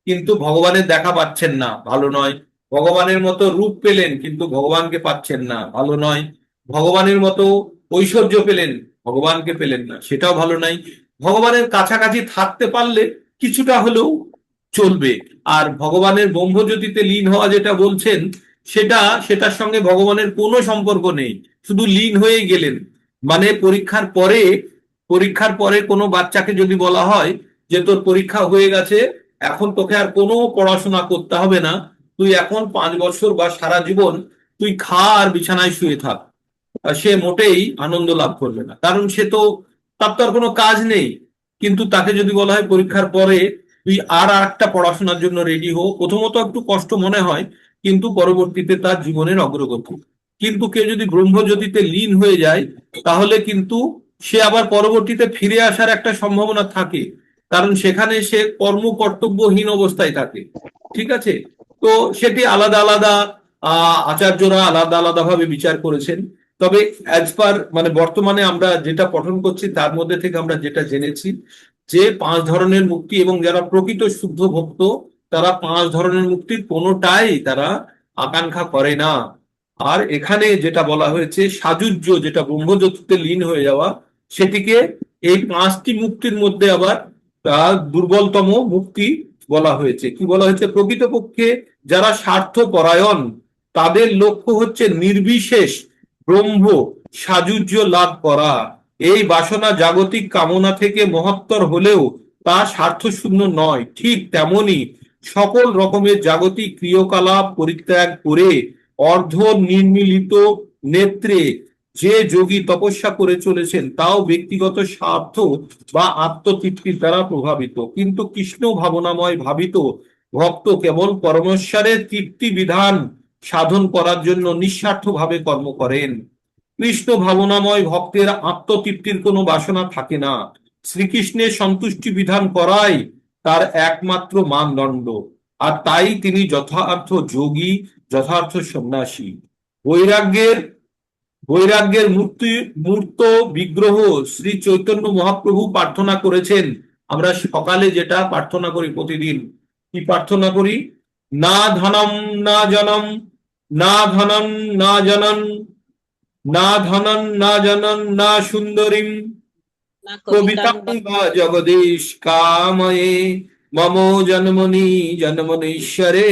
কিন্তু ভগবানের দেখা পাচ্ছেন না, ভালো নয়। ভগবানের মতো রূপ পেলেন কিন্তু ভগবানকে পাচ্ছেন না, ভালো নয়। ভগবানের মতো ঐশ্বর্য পেলেন, ভগবানকে পেলেন না, সেটাও ভালো নয়। ভগবানের কাছাকাছি থাকতে পারলে কিছুটা হলেও চলবে। আর ভগবানের ব্রহ্মজ্যোতিতে লীন হওয়া যেটা বলছেন, সেটার সঙ্গে ভগবানের কোনো সম্পর্ক নেই, শুধু লীন হয়ে গেলেন। মানে পরীক্ষার পরে কোনো বাচ্চাকে যদি বলা হয় যে তোর পরীক্ষা হয়ে গেছে, এখন তোকে আর কোনো পড়াশোনা করতে হবে না, তুই এখন 5 বছর বা সারা জীবন তুই খা আর বিছানায় শুয়ে থাক, আর সে মোটেই আনন্দ লাভ করবে না, কারণ তার তো আর কোনো কাজ নেই। কিন্তু তাকে যদি বলা হয় পরীক্ষার পরে তুই আর একটা পড়াশোনার জন্য রেডি হো, প্রথমত একটু কষ্ট মনে হয়, কিন্তু পরবর্তীতে তার জীবনের অগ্রগতি। কিন্তু কেউ যদি ব্রহ্মজ্যোতিতে লীন হয়ে যায়, তাহলে কিন্তু সে আবার পরবর্তীতে ফিরে আসার একটা সম্ভাবনা থাকে, কারণ সেখানে সে কর্তব্যহীন অবস্থায় থাকে। ঠিক আছে? তো সেটি আলাদা আলাদা আচার্যরা আলাদা আলাদা ভাবে বিচার করেছেন। তবে অ্যাজ পার, মানে বর্তমানে আমরা যেটা পঠন করছি তার মধ্যে থেকে আমরা যেটা জেনেছি, যে 5 ধরনের মুক্তি, এবং যারা প্রকৃত শুদ্ধ ভক্ত তারা 5 ধরনের মুক্তির কোনোটাই তারা আকাঙ্ক্ষা করে না। আর এখানে যেটা বলা হয়েছে সাযুজ্য, যেটা ব্রহ্মজ্যোতিতে লীন হয়ে যাওয়া, সেটিকে এই 5টি মুক্তির মধ্যে আবার দুর্বলতম মুক্তি বলা হয়েছে। কি বলা হয়েছে? প্রকৃতপক্ষে যারা স্বার্থ পরায়ণ, তাদের লক্ষ্য হচ্ছে নির্বিশেষ ব্রহ্ম সাযুজ্য লাভ করা। এই বাসনা জাগতিক কামনা থেকে মহত্তর হলেও তা স্বার্থশূন্য নয়। ঠিক তেমনি সকল রকমের জাগতিক ক্রিয়াকলাপ পরিত্যাগ করে অর্ধ নির্মিলিত নেত্রে যে যোগী তপস্যা করে চলেছেন, তাও ব্যক্তিগত স্বার্থ বা আত্মতৃপ্তির দ্বারা প্রভাবিত। কিন্তু কৃষ্ণ ভাবনাময় ভাবিত ভক্ত কেবল পরমেশ্বরের তৃপ্তি বিধান সাধন করার জন্য নিঃস্বার্থভাবে কর্ম করেন। কৃষ্ণ ভাবনাময় ভক্তের আত্মতৃপ্তির কোনো বাসনা থাকে না। শ্রীকৃষ্ণের সন্তুষ্টি বিধান করাই তার একমাত্র মানদণ্ড। আর তাই তিনি যথার্থ যোগী, যথার্থ সন্ন্যাসী। বৈরাগ্যের বৈরাগ্যের মূর্ত বিগ্রহ শ্রী চৈতন্য মহাপ্রভু প্রার্থনা করেছেন। আমরা সকালে যেটা প্রার্থনা করি প্রতিদিন, কি প্রার্থনা করি? না ধনম না জনম, না ধনম না জনন, না ধনন না জনন না সুন্দরীম, না কবিতাং বা জগদীশ কাময়ে মম জন্মনি জন্মনীশ্বরে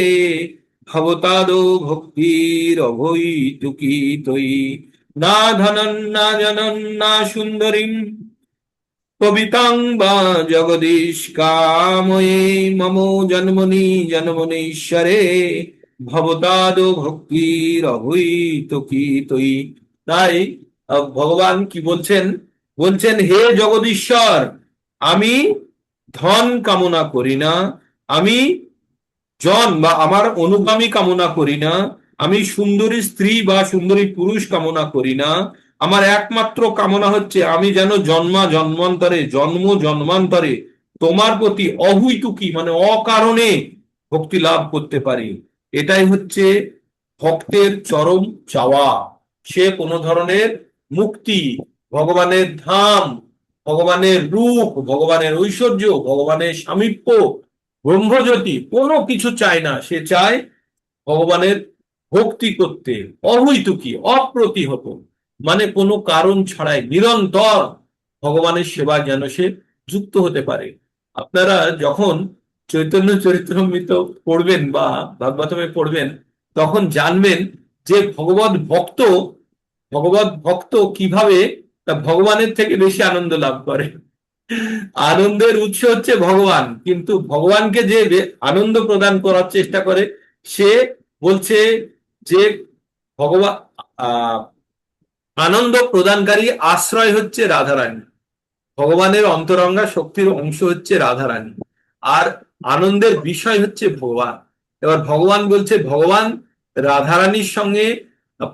ভবতাদো ভক্তির অভৈতুকি তৈ না ধনন না জনন না সুন্দরীম কবিতাং বা জগদীশ কাময়ে মম জন্মনি জন্মনীশ্বরে ভবতাদো ভক্তির অভৈতুকি তৈ। তাই ভগবান কি বলছেন? বলছেন, হে জগদীশ্বর, আমি ধন কামনা করি না, আমি জন বা আমার অনুগামী কামনা করি না, আমি সুন্দরী স্ত্রী বা সুন্দরী পুরুষ কামনা করি না। আমার একমাত্র কামনা হচ্ছে আমি যেন জন্ম জন্মান্তরে তোমার প্রতি অহৈতুকী মানে অকারণে ভক্তি লাভ করতে পারি। এটাই হচ্ছে ভক্তের চরম চাওয়া। সে কোনো ধরনের মুক্তি, ভগবানের ধাম, ভগবানের রূপ, ভগবানের ঐশ্বর্য, ভগবানের সামীপ্য, ব্রহ্মজ্যোতি কোনো কিছু চায় না। সে চায় ভগবানের ভক্তি করতে অহৈতুকী, অপ্রতিহত, মানে কোনো কারণ ছাড়াই নিরন্তর ভগবানের সেবায় যেন সে যুক্ত হতে পারে। আপনারা যখন চৈতন্য চরিতামৃত পড়বেন বা ভাগবতমে পড়বেন, তখন জানবেন যে ভগবত ভক্ত কিভাবে তা ভগবানের থেকে বেশি আনন্দ লাভ করে। আনন্দের উৎস হচ্ছে ভগবান, কিন্তু ভগবানকে যে আনন্দ প্রদান করার চেষ্টা করে, সে বলছে যে ভগবান আনন্দ প্রদানকারী আশ্রয় হচ্ছে রাধারানী। ভগবানের অন্তরঙ্গা শক্তির অংশ হচ্ছে রাধারানী, আর আনন্দের বিষয় হচ্ছে ভগবান। এবার ভগবান বলছে, ভগবান রাধারানীর সঙ্গে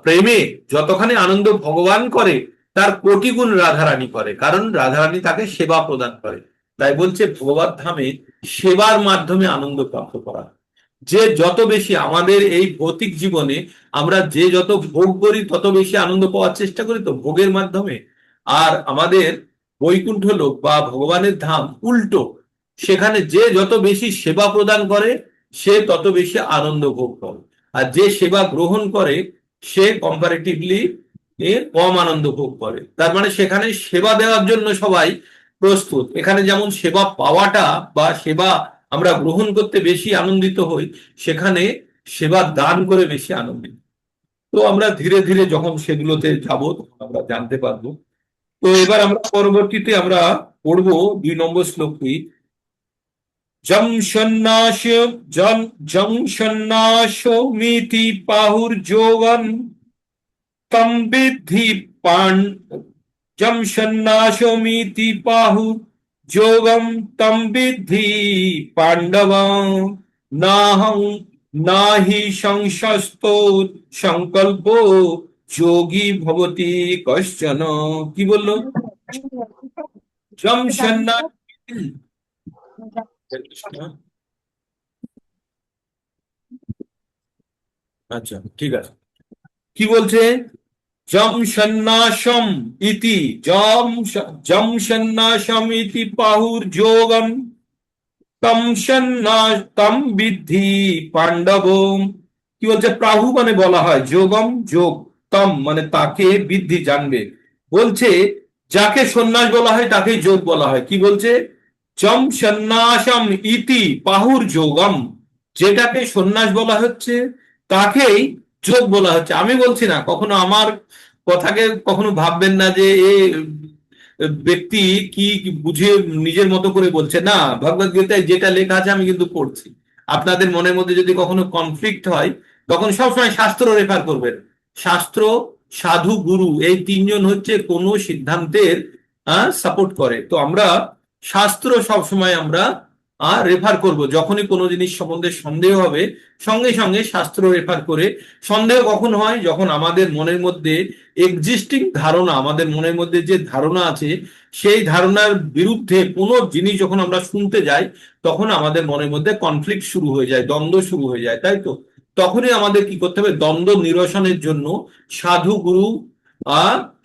প্রেমে যতখানি আনন্দ ভগবান করে তার কোটি গুণ রাধারানী করে, কারণ রাধারানী তাকে সেবা প্রদান করে। তাই বলছে ভগবত ধামে সেবার মাধ্যমে আনন্দ প্রাপ্ত করা। যে যত বেশি আমাদের এই ভৌতিক জীবনে আমরা যে যত ভোগ করি তত বেশি আনন্দ পাওয়ার চেষ্টা করি তো ভোগের মাধ্যমে, আর আমাদের বৈকুণ্ঠ লোক বা ভগবানের ধাম উল্টো, সেখানে যে যত বেশি সেবা প্রদান করে সে তত বেশি আনন্দ ভোগ করে, আর যে সেবা গ্রহণ করে সে কম্পারেটিভলি কম আনন্দ ভোগ করে। তার মানে সেখানে সেবা দেওয়ার জন্য সবাই প্রস্তুত। এখানে যেমন সেবা পাওয়াটা বা সেবা আমরা গ্রহণ করতে বেশি আনন্দিত হই, সেখানে সেবা দান করে বেশি আনন্দিত। তো আমরা ধীরে ধীরে যখন সেগুলোতে যাব তখন আমরা জানতে পারবো। তো এবার আমরা পরবর্তীতে আমরা পড়বো 2 নম্বর শ্লোকটি। জং সন্ন্যাসমিতি পাহুর্যোগম তম বিদ্ধি জম সন্ন্যাসমিতি পাহুর্যোগম তম বিদ্ধি পাণ্ডব নাহং নাহি সংশস্তো সংকল্প যোগী ভবতি কশ্চন। কি বললো? জম সন্ন্যাস, আচ্ছা ঠিক আছে, কি বলছে? জম সন্ন্যাসম ইতি জম সন্ন্যাসম ইতি পাহুর্যোগম তম বিদ্ধি পাণ্ডবম। কি বলছে? প্রাহু মানে বলা হয়, যোগম যোগ, তম মানে তাকে, বিদ্ধি জানবে। বলছে যাকে সন্ন্যাস বলা হয় তাকেই যোগ বলা হয়। কি বলছে? জম সন্ন্যাসম ইতি পাহুর যোগম, যেটাকে সন্ন্যাস বলা হচ্ছে তাকেই যোগ বলা হচ্ছে। আমি বলছি না, কখনো আমার কথাকে কখনো ভাববেন না যে এ ব্যক্তি কি বুঝে নিজের মতো করে বলছে। না, ভগবদ গীতায় যেটা লেখা আছে আমি কিন্তু পড়ছি। আপনাদের মনের মধ্যে যদি কখনো কনফ্লিক্ট হয় তখন সবসময় শাস্ত্র রেফার করবেন। শাস্ত্র, সাধু, গুরু, এই তিনজন হচ্ছে কোনো সিদ্ধান্তের সাপোর্ট করে। তো আমরা শাস্ত্র সবসময় আমরা রেফার করব। যখনই কোনো জিনিস সম্বন্ধে সন্দেহ হবে সঙ্গে সঙ্গে শাস্ত্র রেফার করে। সন্দেহ কখন হয়? যখন আমাদের মনের মধ্যে এক্সিস্টিং ধারণা, আমাদের মনের মধ্যে যে ধারণা আছে সেই ধারণার বিরুদ্ধে কোনো জিনিস যখন আমরা শুনতে যাই তখন আমাদের মনের মধ্যে কনফ্লিক্ট শুরু হয়ে যায়, দ্বন্দ্ব শুরু হয়ে যায়, তাই তো? তখনই আমাদের কি করতে হবে? দ্বন্দ্ব নিরসনের জন্য সাধু, গুরু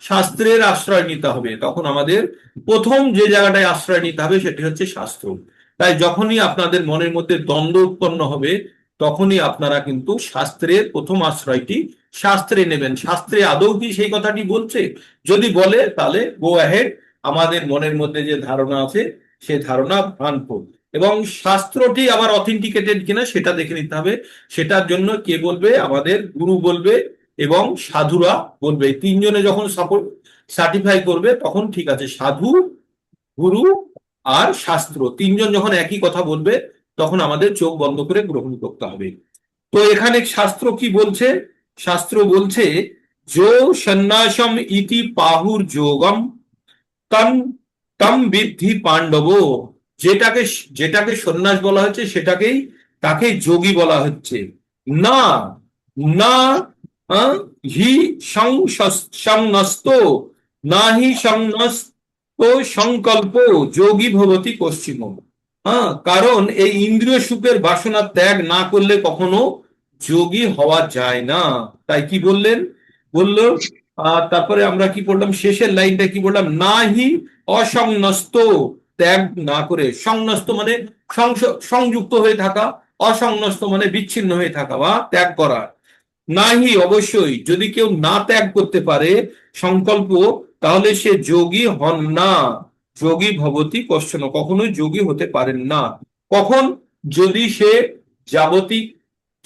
শাস্ত্রের আশ্রয় নিতে হবে। তখন আমাদের প্রথম যে জায়গাটায় আশ্রয় নিতে হবে সেটি হচ্ছে শাস্ত্র। তাই যখনই আপনাদের মনের মধ্যে দ্বন্দ্ব উৎপন্ন হবে তখনই আপনারা কিন্তু শাস্ত্রের প্রথম আশ্রয়টি শাস্ত্রে নেবেন। শাস্ত্রে আদৌ কি সেই কথাটি বলছে? যদি বলে তাহলে গো অ্যাহেড, আমাদের মনের মধ্যে যে ধারণা আছে সেই ধারণা ভ্রান্ত। এবং শাস্ত্রটি আবার অথেন্টিকেটেড কিনা সেটা দেখে নিতে হবে। সেটার জন্য কে বলবে? আমাদের গুরু বলবে এবং সাধুরা বলবে। এই তিনজনে যখন সাপোর্ট সার্টিফাই করবে তখন ঠিক আছে। সাধু, গুরু আর শাস্ত্র তিনজন যখন একই কথা বলবে তখন আমাদের চোখ বন্ধ করে গ্রহণ করতে হবে। তো এখানে শাস্ত্র কি বলছে? শাস্ত্র বলছে যো সন্ন্যাসম ইতি পাহুর যোগম তম তম বিদ্ধি পাণ্ডব। যেটাকে যেটাকে সন্ন্যাস বলা হচ্ছে সেটাকেই তাকে যোগী বলা হচ্ছে। না না হি সংনস্ত, না হি সংনস্ত সংকল্প যোগী ভবতি পশ্চিম। কারণ এই ইন্দ্রিয় সুখের বাসনা ত্যাগ না করলে কখনো যোগী হওয়া যায় না। তাই কি বললেন? বললো তারপরে আমরা কি পড়লাম? শেষের লাইনটা কি বললাম? না হি অসংন্যস্ত, ত্যাগ না করে। সংন্যস্ত মানে সংযুক্ত হয়ে থাকা, অসংন্যস্ত মানে বিচ্ছিন্ন হয়ে থাকা বা ত্যাগ করা। নাহি অবশ্যই, যদি কেউ না ত্যাগ করতে পারে সংকল্প, তাহলে সে যোগী হন না। যোগী ভবতি কশ্চন, কখনোই যোগী হতে পারেন না। কখন? যদি সে জাগতিক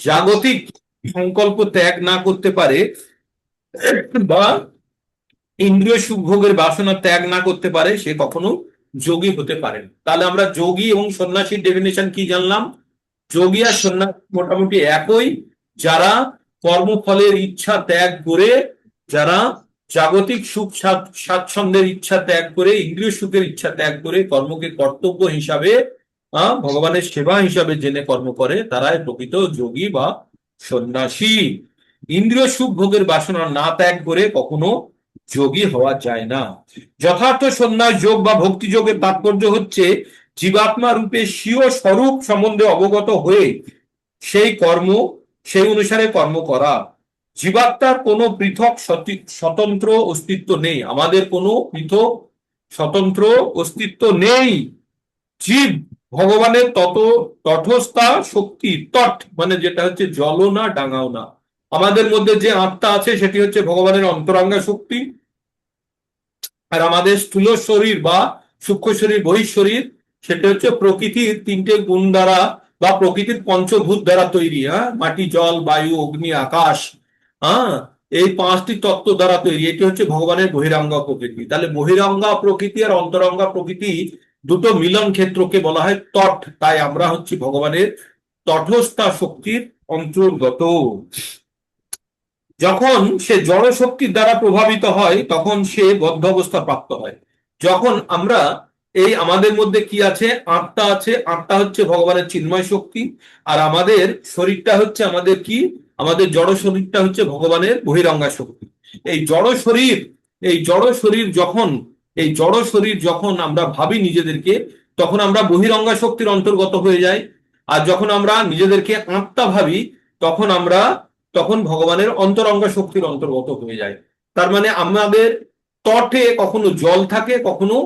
জাগতিক সংকল্প ত্যাগ না করতে পারে বা ইন্দ্রিয় সুখভোগের বাসনা ত্যাগ না করতে পারে, সে কখনো যোগী হতে পারে না। তাহলে আমরা যোগী এবং সন্ন্যাসীর ডেফিনেশন কি জানলাম? যোগী আর সন্ন্যাসী মোটামুটি একই। যারা কর্মফলের ইচ্ছা ত্যাগ করে, যারা জাগতিক সুখ স্বাচ্ছন্দ্যের ইচ্ছা ত্যাগ করে, ইন্দ্রিয় সুখের ইচ্ছা ত্যাগ করে কর্মকে কর্তব্য হিসাবে ভগবানের সেবা হিসাবে জেনে কর্ম করে, তারাই প্রকৃত যোগী বা সন্ন্যাসী। ইন্দ্রিয় সুখ ভোগের বাসনা না ত্যাগ করে কখনো যোগী হওয়া যায় না। যথার্থ সন্ন্যাস যোগ বা ভক্তি যোগের তাৎপর্য হচ্ছে জীবাত্মা রূপে স্বীয় স্বরূপ সম্বন্ধে অবগত হয়ে সেই অনুসারে কর্ম করা। জীবাত্মার কোনো পৃথক স্বতন্ত্র অস্তিত্ব নেই। আমাদের কোনো পৃথক স্বতন্ত্র অস্তিত্ব নেই। জীব ভগবানের তটস্থা শক্তি, তট মানে যেটা হচ্ছে জলও না ডাঙাও না। আমাদের মধ্যে যে আত্মা আছে সেটি হচ্ছে ভগবানের অন্তরাঙ্গা শক্তি। আর আমাদের স্থূল শরীর বা সূক্ষ্ম শরীর, বহিঃশরীর, সেটা হচ্ছে প্রকৃতির তিনটে গুণ দ্বারা বা প্রকৃতির পঞ্চভূত দ্বারা তৈরি। মাটি, জল, বায়ু, অগ্নি, আকাশ। এই পাঁচটি তত্ত্ব দ্বারা তৈরি। এটি হচ্ছে ভগবানের বহিরাঙ্গা প্রকৃতি। তাহলে বহিরাঙ্গা প্রকৃতি আর অন্তরঙ্গা প্রকৃতি দুটো মিলন ক্ষেত্রকে বলা হয় তট। তাই আমরা হচ্ছি ভগবানের তটস্থা শক্তির অন্তর্গত। যখন সে জড় শক্তির দ্বারা প্রভাবিত হয় তখন সে বদ্ধ অবস্থা প্রাপ্ত হয়। যখন আমরা আমাদের মধ্যে কি আছে? আত্মা আছে। আত্মা হচ্ছে ভগবানের চিন্ময় শক্তি। আর আমাদের শরীরটা হচ্ছে আমাদের কি? আমাদের জড় শরীরটা হচ্ছে ভগবানের বহিরঙ্গা শক্তি। এই জড় শরীর যখন আমরা ভাবি নিজেদেরকে, তখন আমরা বহিরঙ্গা শক্তির অন্তর্গত হয়ে যাই। আর যখন আমরা নিজেদেরকে আত্মা ভাবি তখন ভগবানের অন্তরঙ্গা শক্তির অন্তর্গত হয়ে যায়। তার মানে আমাদের তটে কখনো জল থাকে, কখনো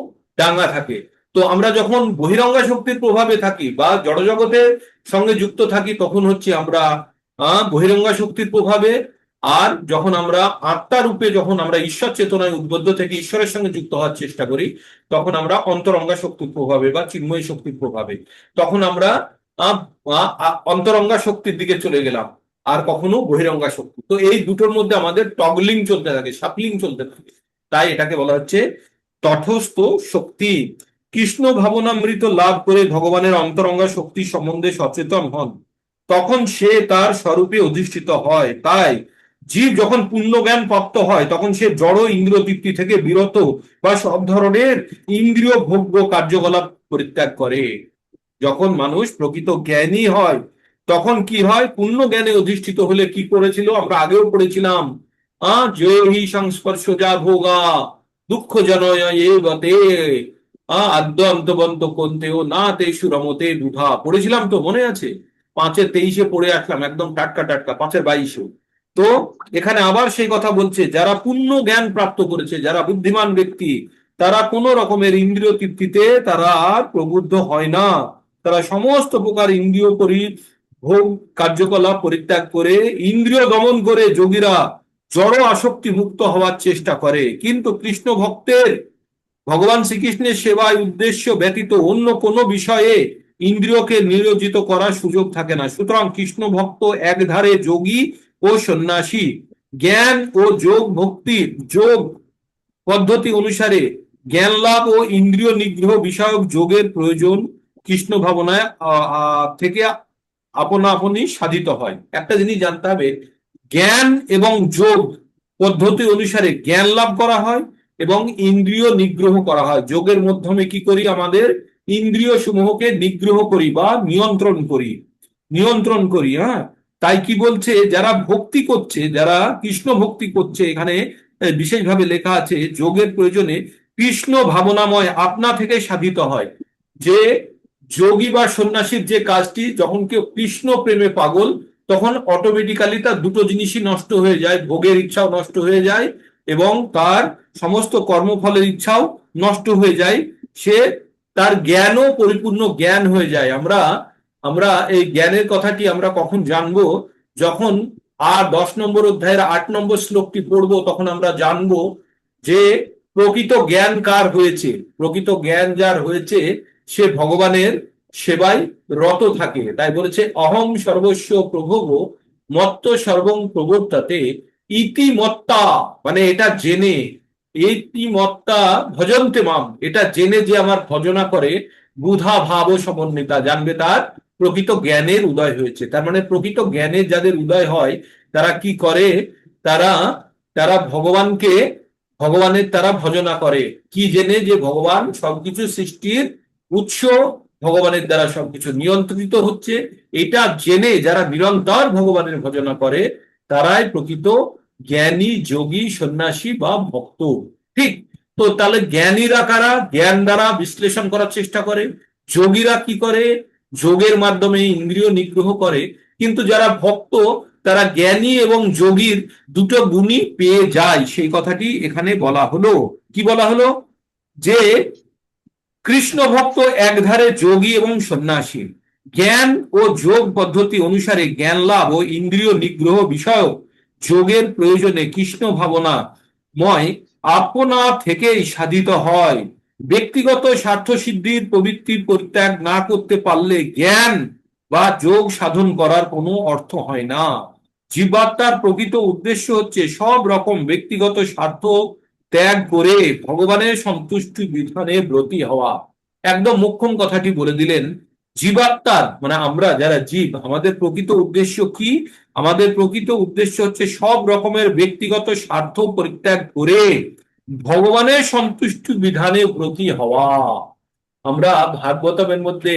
ডাঙা থাকে। তো আমরা যখন বহিরঙ্গা শক্তির প্রভাবে থাকি বা জড়জগতের সঙ্গে যুক্ত থাকি তখন হচ্ছে আমরা বহিরঙ্গা শক্তির প্রভাবে। আর যখন আমরা আত্মা রূপে, যখন আমরা ঈশ্বর চেতনায় উদ্বুদ্ধ থেকে ঈশ্বরের সঙ্গে যুক্ত হওয়ার চেষ্টা করি, তখন আমরা অন্তরঙ্গা শক্তির প্রভাবে বা চিন্ময় শক্তির প্রভাবে, তখন আমরা অন্তরঙ্গা শক্তির দিকে চলে গেলাম, আর কখনো বহিরঙ্গা শক্তি। তো এই দুটোর মধ্যে আমাদের টগলিং চলতে থাকে, সাপলিং চলতে থাকে। তাই এটাকে বলা হচ্ছে তটস্থ শক্তি। কৃষ্ণ ভাবনামৃত লাভ করে ভগবানের অন্তরঙ্গা শক্তি সম্বন্ধে সচেতন হন, তখন সে তার স্বরূপে অধিষ্ঠিত হয়। তাই জীব যখন পূর্ণ জ্ঞান প্রাপ্ত হয় তখন সে জড় ইন্দ্রিয় তৃপ্তি থেকে বিরত বা সব ধরনের ইন্দ্রিয় ভোগ্য কার্যকলাপ পরিত্যাগ করে। যখন মানুষ প্রকৃত জ্ঞানী হয় তখন কি হয়? পূর্ণ জ্ঞানে অধিষ্ঠিত হলে কি করেছিল? আমরা আগেও পড়েছিলাম, জয়হি সংস্পর্শ যা ভোগা দুঃখ জনয় বতে আদ্য অন্তবন্ত কন্তেও না তেষু রমতে বুধা। পড়েছিলাম তো, মনে আছে? 5:23 পড়ে আসলাম, একদম টাটকা টাটকা 5:22। তো এখানে আবার সেই কথা বলছে, যারা পূর্ণ জ্ঞান প্রাপ্ত করেছে, যারা বুদ্ধিমান ব্যক্তি, তারা কোন রকমের ইন্দ্রিয় তৃপ্তিতে তারা আর প্রবুদ্ধ হয় না। তারা সমস্ত প্রকার ইন্দ্রিয় ভোগ কার্যকলাপ পরিত্যাগ করে, ইন্দ্রিয় দমন করে যোগীরা জড় আসক্তি মুক্ত হওয়ার চেষ্টা করে। কিন্তু কৃষ্ণ ভক্তের ভগবান শ্রীকৃষ্ণের সেবায় উদ্দেশ্য ব্যতীত অন্য কোনো বিষয়ে ইন্দ্রিয়কে নিয়োজিত করার সুযোগ থাকে না। সুতরাং কৃষ্ণ ভক্ত একধারে যোগী ও সন্ন্যাসী। জ্ঞান ও যোগ ভক্তির যোগ পদ্ধতি অনুসারে জ্ঞান লাভ ও ইন্দ্রিয় নিগ্রহ বিষয়ক যোগের প্রয়োজন কৃষ্ণ ভাবনায় থেকে আপনা আপনি সাধিত হয়। একটা জিনিস জানতে হবে, জ্ঞান এবং যোগ পদ্ধতি অনুসারে জ্ঞান লাভ করা হয় এবং ইন্দ্রিয় নিগ্রহ করা হয়। যোগের মাধ্যমে কি করি, আমাদের ইন্দ্রিয় সমূহকে নিগ্রহ করি বা নিয়ন্ত্রণ করি। হ্যাঁ, তাই কি বলছে, যারা ভক্তি করছে, যারা কৃষ্ণ ভক্তি করছে, এখানে বিশেষভাবে লেখা আছে যোগের প্রয়োজনে কৃষ্ণ ভাবনাময় আপনা থেকে সাধিত হয়। যে যোগী বা সন্ন্যাসীর যে কাজটি, যখন কেউ কৃষ্ণ প্রেমে পাগল, তখন অটোমেটিক্যালি তার দুটো জিনিসই নষ্ট হয়ে যায়, ভোগের ইচ্ছাও নষ্ট হয়ে যায় এবং তার সমস্ত কর্মফলের ইচ্ছাও নষ্ট হয়ে যায়। সে তার জ্ঞানও পরিপূর্ণ জ্ঞান হয়ে যায়। আমরা এই জ্ঞানের কথাটি আমরা কখন জানবো, যখন 10 নম্বর অধ্যায়ের 8 নম্বর শ্লোকটি পড়বো, তখন আমরা জানবো যে প্রকৃত জ্ঞান কার হয়েছে। প্রকৃত জ্ঞান যার হয়েছে সে ভগবানের সেবায় রত থাকে। তাই বলেছে অহং সর্বস্ব প্রভব মত্ত সর্বং প্রবর্তাতে ইতি মত্তা, মানে এটা জেনে, ইতি মত্তা ভজন্তে মাম, এটা জেনে যে আমার ভজনা করে, বুধা ভাব সমন্বিতা, জানবে তার প্রকৃত জ্ঞানের উদয় হয়েছে। তার মানে প্রকৃত জ্ঞানের যাদের উদয় হয় তারা কি করে, তারা তারা ভগবানের তারা ভজনা করে। কি জেনে, যে ভগবান সবকিছু সৃষ্টির উৎস, ভগবানের দ্বারা সবকিছু নিয়ন্ত্রিত হচ্ছে, এটা জেনে যারা নিরন্তর ভগবানের ভজনা করে তারাই প্রকৃত জ্ঞানী, যোগী, সন্ন্যাসী বা ভক্ত। ঠিক তো, তাহলে জ্ঞানীরা কারা? জ্ঞান দ্বারা বিশ্লেষণ করার চেষ্টা করে। যোগীরা কি করে? যোগের মাধ্যমে ইন্দ্রিয় নিগ্রহ করে। কিন্তু যারা ভক্ত, তারা জ্ঞানী এবং যোগীর দুটো গুণই পেয়ে যায়। সেই কথাটি এখানে বলা হলো। কি বলা হলো? যে কৃষ্ণ ভক্ত একধারে যোগী এবং সন্ন্যাসী। জ্ঞান ও যোগ পদ্ধতি অনুসারে জ্ঞান লাভ ও ইন্দ্রিয় নিগ্রহ বিষয়ক যোগের প্রয়োজনে কৃষ্ণ ভাবনাময় আপনা থেকেই সাধিত হয়। ব্যক্তিগত স্বার্থ সিদ্ধির প্রবৃত্তির পরিত্যাগ না করতে পারলে জ্ঞান বা যোগ সাধন করার কোনো অর্থ হয় না। জীবাত্মার প্রকৃত উদ্দেশ্য হচ্ছে সব রকম ব্যক্তিগত স্বার্থ ত্যাগ করে ভগবানের সন্তুষ্টি বিধানে ব্রতী হওয়া। একদম মোক্ষম কথাটি বলে দিলেন। জীবাত্মার মানে আমরা যারা জীব, আমাদের প্রকৃত উদ্দেশ্য কি? আমাদের প্রকৃত উদ্দেশ্য হচ্ছে সব রকমের ব্যক্তিগত স্বার্থ পরিত্যাগ করে ভগবানের সন্তুষ্টি বিধানে ব্রতী হওয়া। আমরা ভাগবতমের মধ্যে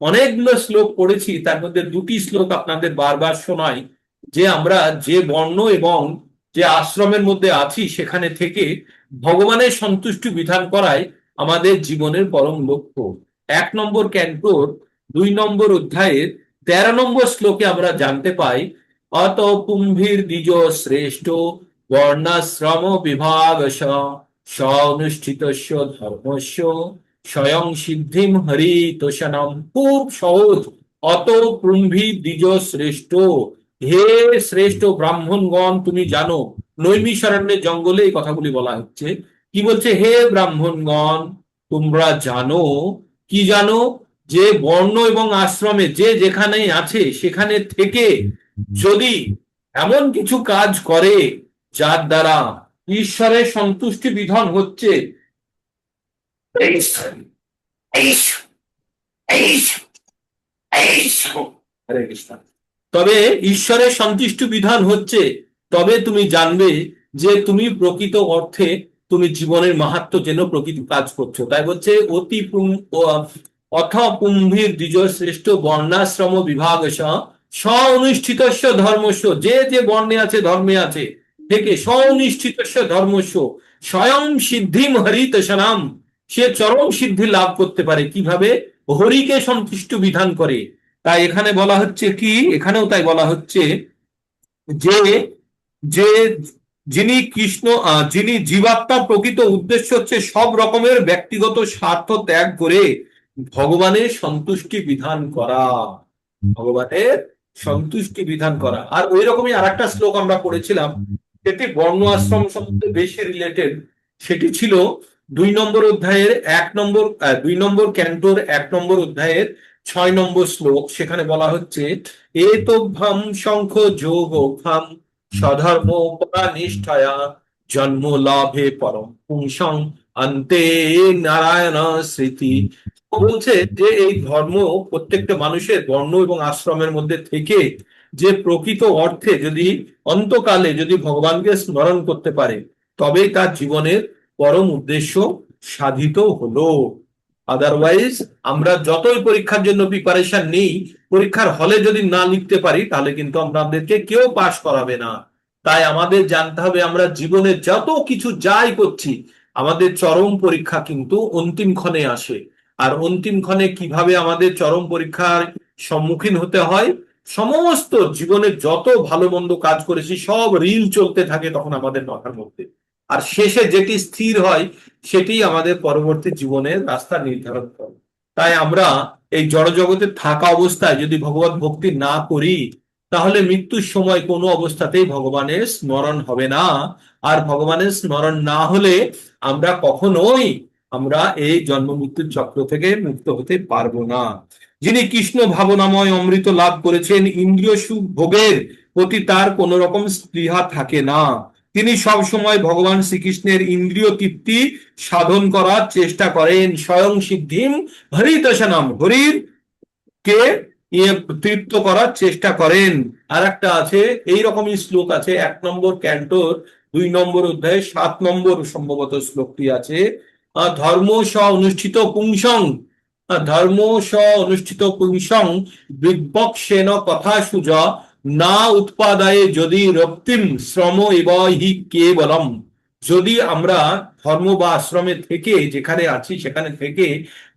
অনেকগুলো শ্লোক পড়েছি, তার মধ্যে দুটি শ্লোক আপনাদের বারবার শোনাই, যে আমরা যে বর্ণ এবং যে আশ্রমের মধ্যে আছি সেখানে থেকে ভগবানের সন্তুষ্টি বিধান করাই আমাদের জীবনের পরম লক্ষ্য। 1 নম্বর ক্যান্টোর 2 নম্বর অধ্যায়ের 13 নম্বর শ্লোকে আমরা জানতে পাই, অত পুম্ভির দ্বিজ শ্রেষ্ঠ বর্ণাশ্রম বিভাগশ স্বনুষ্ঠিতস্য ধর্মস্য স্বয়ং সিদ্ধিম হরি তোষণম। খুব সহজ। অত পুম্ভি দ্বিজ শ্রেষ্ঠ, হে শ্রেষ্ঠ ব্রাহ্মণগণ, তুমি জানো। নৈমিষারণ্যের জঙ্গলে এই কথাগুলি বলা হচ্ছে। কি বলছে? হে ব্রাহ্মণগণ, তোমরা জানো। কি জানো? যে বর্ণ এবং আশ্রমে যে যেখানেই আছে সেখানে থেকে যদি এমন কিছু কাজ করে যার দ্বারা ঈশ্বরের সন্তুষ্টি বিধান হচ্ছে, হরে কৃষ্ণ, তবে ঈশ্বরের সন্তুষ্টি বিধান হচ্ছে, তবে তুমি জানবে যে তুমি প্রকৃত অর্থে তুমি জীবনের মাহাত্ম্য যেন প্রকৃত কাজ করছো। তাই বলছে অথ পুম্ভির দ্বিজ শ্রেষ্ঠ বর্ণাশ্রম বিভাগ স্বনুষ্ঠিতস্য ধর্মস্য, যে যে বর্ণে আছে ধর্মে আছে থেকে স্বনুষ্ঠিতস্য ধর্মস্য স্বয়ং সিদ্ধিম হরিত সনাম, সে চরম সিদ্ধি লাভ করতে পারে। কিভাবে? হরিকে সন্তুষ্ট বিধান করে। তাই এখানে বলা হচ্ছে কি, এখানেও তাই বলা হচ্ছে যে যে যিনি কৃষ্ণ, যিনি জীবাত্মার প্রকৃত উদ্দেশ্য হচ্ছে সব রকমের ব্যক্তিগত স্বার্থ ত্যাগ করে ভগবানের সন্তুষ্টি বিধান করা, ভগবানের সন্তুষ্টি বিধান করা। আর ওই রকমই আর একটা শ্লোক আমরা পড়েছিলাম, সেটি বর্ণ আশ্রম সম্বন্ধে বেশি রিলেটেড। সেটি ছিল দুই নম্বর ক্যান্টোর 1 নম্বর অধ্যায়ের 6 নম্বর শ্লোক। সেখানে বলা হচ্ছে, এতভ্যম শঙ্খ যোগ খাম স্বধর্ম পরানিষ্ঠায়া জন্ম লাভে পরম পুংসং অন্তে নারায়ণ স্মৃতি। বলছে যে এই ধর্ম প্রত্যেকটা মানুষের বর্ণ এবং আশ্রমের মধ্যে থেকে যে প্রকৃত অর্থে যদি অন্তকালে যদি ভগবানকে স্মরণ করতে পারে, তবেই তার জীবনের পরম উদ্দেশ্য সাধিত হলো। আদারওয়াইজ আমরা যতই পরীক্ষার জন্য প্রিপারেশন নেই, পরীক্ষার হলে যদি না লিখতে পারি, তাহলে কিন্তু আমাদেরকে কেউ পাশ করাবে না। তাই আমাদের জানতে হবে, আমরা জীবনে যত কিছু যাই করছি, আমাদের চরম পরীক্ষা কিন্তু অন্তিম ক্ষণে আসে। আর অন্তিম ক্ষণে কিভাবে আমাদের চরম পরীক্ষার সম্মুখীন হতে হয়, সমস্ত জীবনের যত ভালো মন্দ কাজ করেছি সব রিল চলতে থাকে তখন আমাদের মাথার মধ্যে। আর শেষে যেটি স্থির হয় সেটি আমাদের পরবর্তী জীবনের রাস্তা নির্ধারণ করে। তাই আমরা এই জড়জগতে থাকা অবস্থায় যদি ভগবত ভক্তি না করি, তাহলে মৃত্যুর সময় কোনো অবস্থাতেই ভগবানের স্মরণ হবে না। আর ভগবানের স্মরণ না হলে আমরা এই জন্ম মৃত্যুর চক্র থেকে মুক্ত হতে পারবো না। যিনি কৃষ্ণ ভাবনাময় অমৃত লাভ করেছেন, ইন্দ্রিয় সুখ ভোগের প্রতি তার কোন রকম স্পৃহা থাকে না। তিনি সব সময় ভগবান শ্রীকৃষ্ণের ইন্দ্রিয় তৃপ্তি সাধন করার চেষ্টা করেন। স্বয়ং সিদ্ধিম হরিদশনম, হরির কে তৃপ্ত করার চেষ্টা করেন। আর একটা আছে, এইরকমই শ্লোক আছে 1 নম্বর ক্যান্টোর 2 নম্বর অধ্যায়ে 7 নম্বর সম্ভবত শ্লোকটি আছে। ধর্ম স অনুষ্ঠিত পুংসং, ধর্ম স অনুষ্ঠিত পুংসং বিবক্ষেন কথা সুজা না উৎপাদায়ে যদি রক্তিম শ্রম এব হি কেবলম। যদি আমরা ধর্ম বা আশ্রমে থেকে যেখানে আছি সেখানে থেকে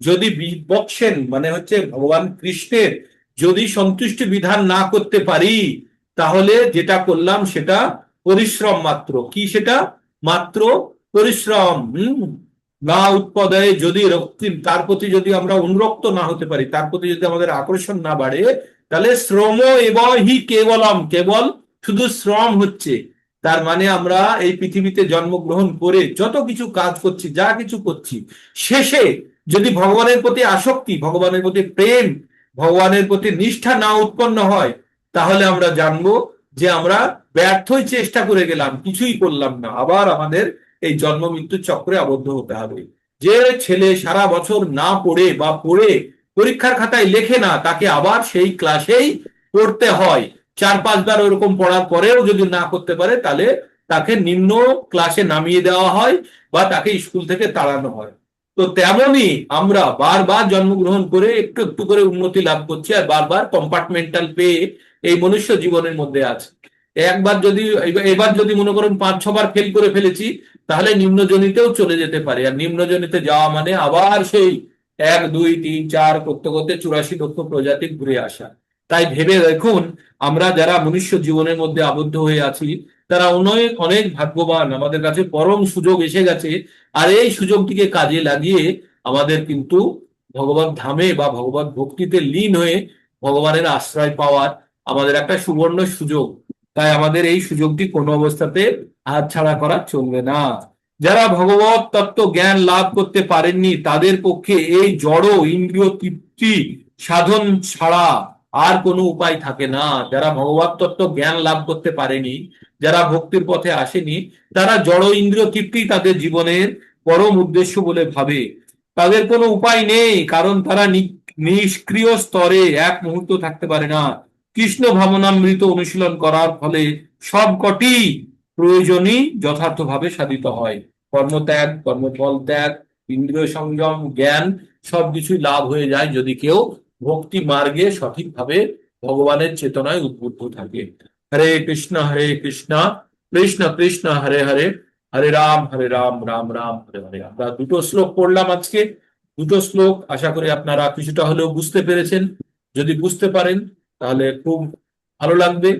যদি বিবক্ষেন মানে হচ্ছে ভগবান কৃষ্ণের যদি সন্তুষ্টি বিধান না করতে পারি, তাহলে যেটা করলাম সেটা পরিশ্রম মাত্র। কি সেটা? মাত্র পরিশ্রম। না উৎপাদয়ে যদি রক্তিম, তার প্রতি যদি আমরা অনুরক্ত না হতে পারি, তার প্রতি যদি আমাদের আকর্ষণ না বাড়ে, তাহলে শ্রম এবং হি কেবলম, কেবল শুধু শ্রম হচ্ছে। তার মানে আমরা এই পৃথিবীতে জন্মগ্রহণ করে যত কিছু কাজ করছি, যা কিছু করছি, শেষে যদি ভগবানের প্রতি আসক্তি, ভগবানের প্রতি প্রেম, ভগবানের প্রতি নিষ্ঠা না উৎপন্ন হয়, তাহলে আমরা জানবো যে আমরা ব্যর্থই চেষ্টা করে গেলাম, কিছুই করলাম না। আবার আমাদের এই জন্ম মৃত্যুর চক্রে আবদ্ধ হতে হবে। যে ছেলে সারা বছর না পড়ে বা পড়ে পরীক্ষার খাতায় লেখে না, তাকে আবার সেই ক্লাসেই পড়তে হয়। 4-5 বার ওরকম পড়ার পরেও যদি না করতে পারে, তাহলে তাকে নিম্ন ক্লাসে নামিয়ে দেওয়া হয় বা তাকে স্কুল থেকে তাড়ানো হয়। তো তেমনি আমরা বারবার জন্মগ্রহণ করে একটু একটু করে উন্নতি লাভ করছি, আর বারবার কম্পার্টমেন্টাল পেয়ে এই মনুষ্য জীবনের মধ্যে আছে। এবার যদি মনে করেন 5-6 বার ফেল করে ফেলেছি, তাহলে নিম্নজনিতেও চলে যেতে পারে। আর নিম্নজনিতে যাওয়া মানে আবার সেই 1, 2, 3, 4 করতে করতে 84 লক্ষ প্রজাতি ঘুরে আসা। তাই ভেবে দেখুন, আমরা যারা মনুষ্য জীবনের মধ্যে আবদ্ধ হয়ে আছি, তারা অনেক অনেক ভাগ্যবান। আমাদের কাছে পরম সুযোগ এসে গেছে, আর এই সুযোগটিকে কাজে লাগিয়ে আমাদের কিন্তু ভগবত ধামে বা ভগবত ভক্তিতে লীন হয়ে ভগবানের আশ্রয় পাওয়ার আমাদের একটা সুবর্ণ সুযোগ। তাই আমাদের এই সুযোগটি কোনো অবস্থাতে হাতছাড়া করা চলবে না। যারা ভগবত তত্ত্ব জ্ঞান লাভ করতে পারেননি, তাদের পক্ষে এই জড় ইন্দ্রিয় তৃপ্তি সাধন ছাড়া আর কোনো উপায় থাকে না। যারা ভগবত তত্ত্ব জ্ঞান লাভ করতে পারেনি, যারা ভক্তির পথে আসেনি, তারা জড় ইন্দ্রিয় তৃপ্তি তাদের জীবনের পরম উদ্দেশ্য বলে ভাবে। তাদের কোনো উপায় নেই, কারণ তারা নিষ্ক্রিয় স্তরে এক মুহূর্ত থাকতে পারে না। কৃষ্ণ ভাবনামৃত অনুশীলন করার ফলে সবকটি প্রয়োজনই যথার্থভাবে সাধিত হয়। কর্মত্যাগ, কর্মফল ত্যাগ, ইন্দ্রিয় সংযম, জ্ঞান সবকিছুই লাভ হয়ে যায় যদি কেউ ভক্তি মার্গে সঠিকভাবে ভগবানের চেতনায় উদ্বুদ্ধ থাকে। হরে কৃষ্ণ কৃষ্ণ কৃষ্ণ হরে হরে, হরে রাম রাম রাম হরে হরে। আমরা 2টো শ্লোক পড়লাম আজকে। 2টো শ্লোক আশা করি আপনারা কিছুটা হলেও বুঝতে পেরেছেন। যদি বুঝতে পারেন তাহলে খুব ভালো লাগবে,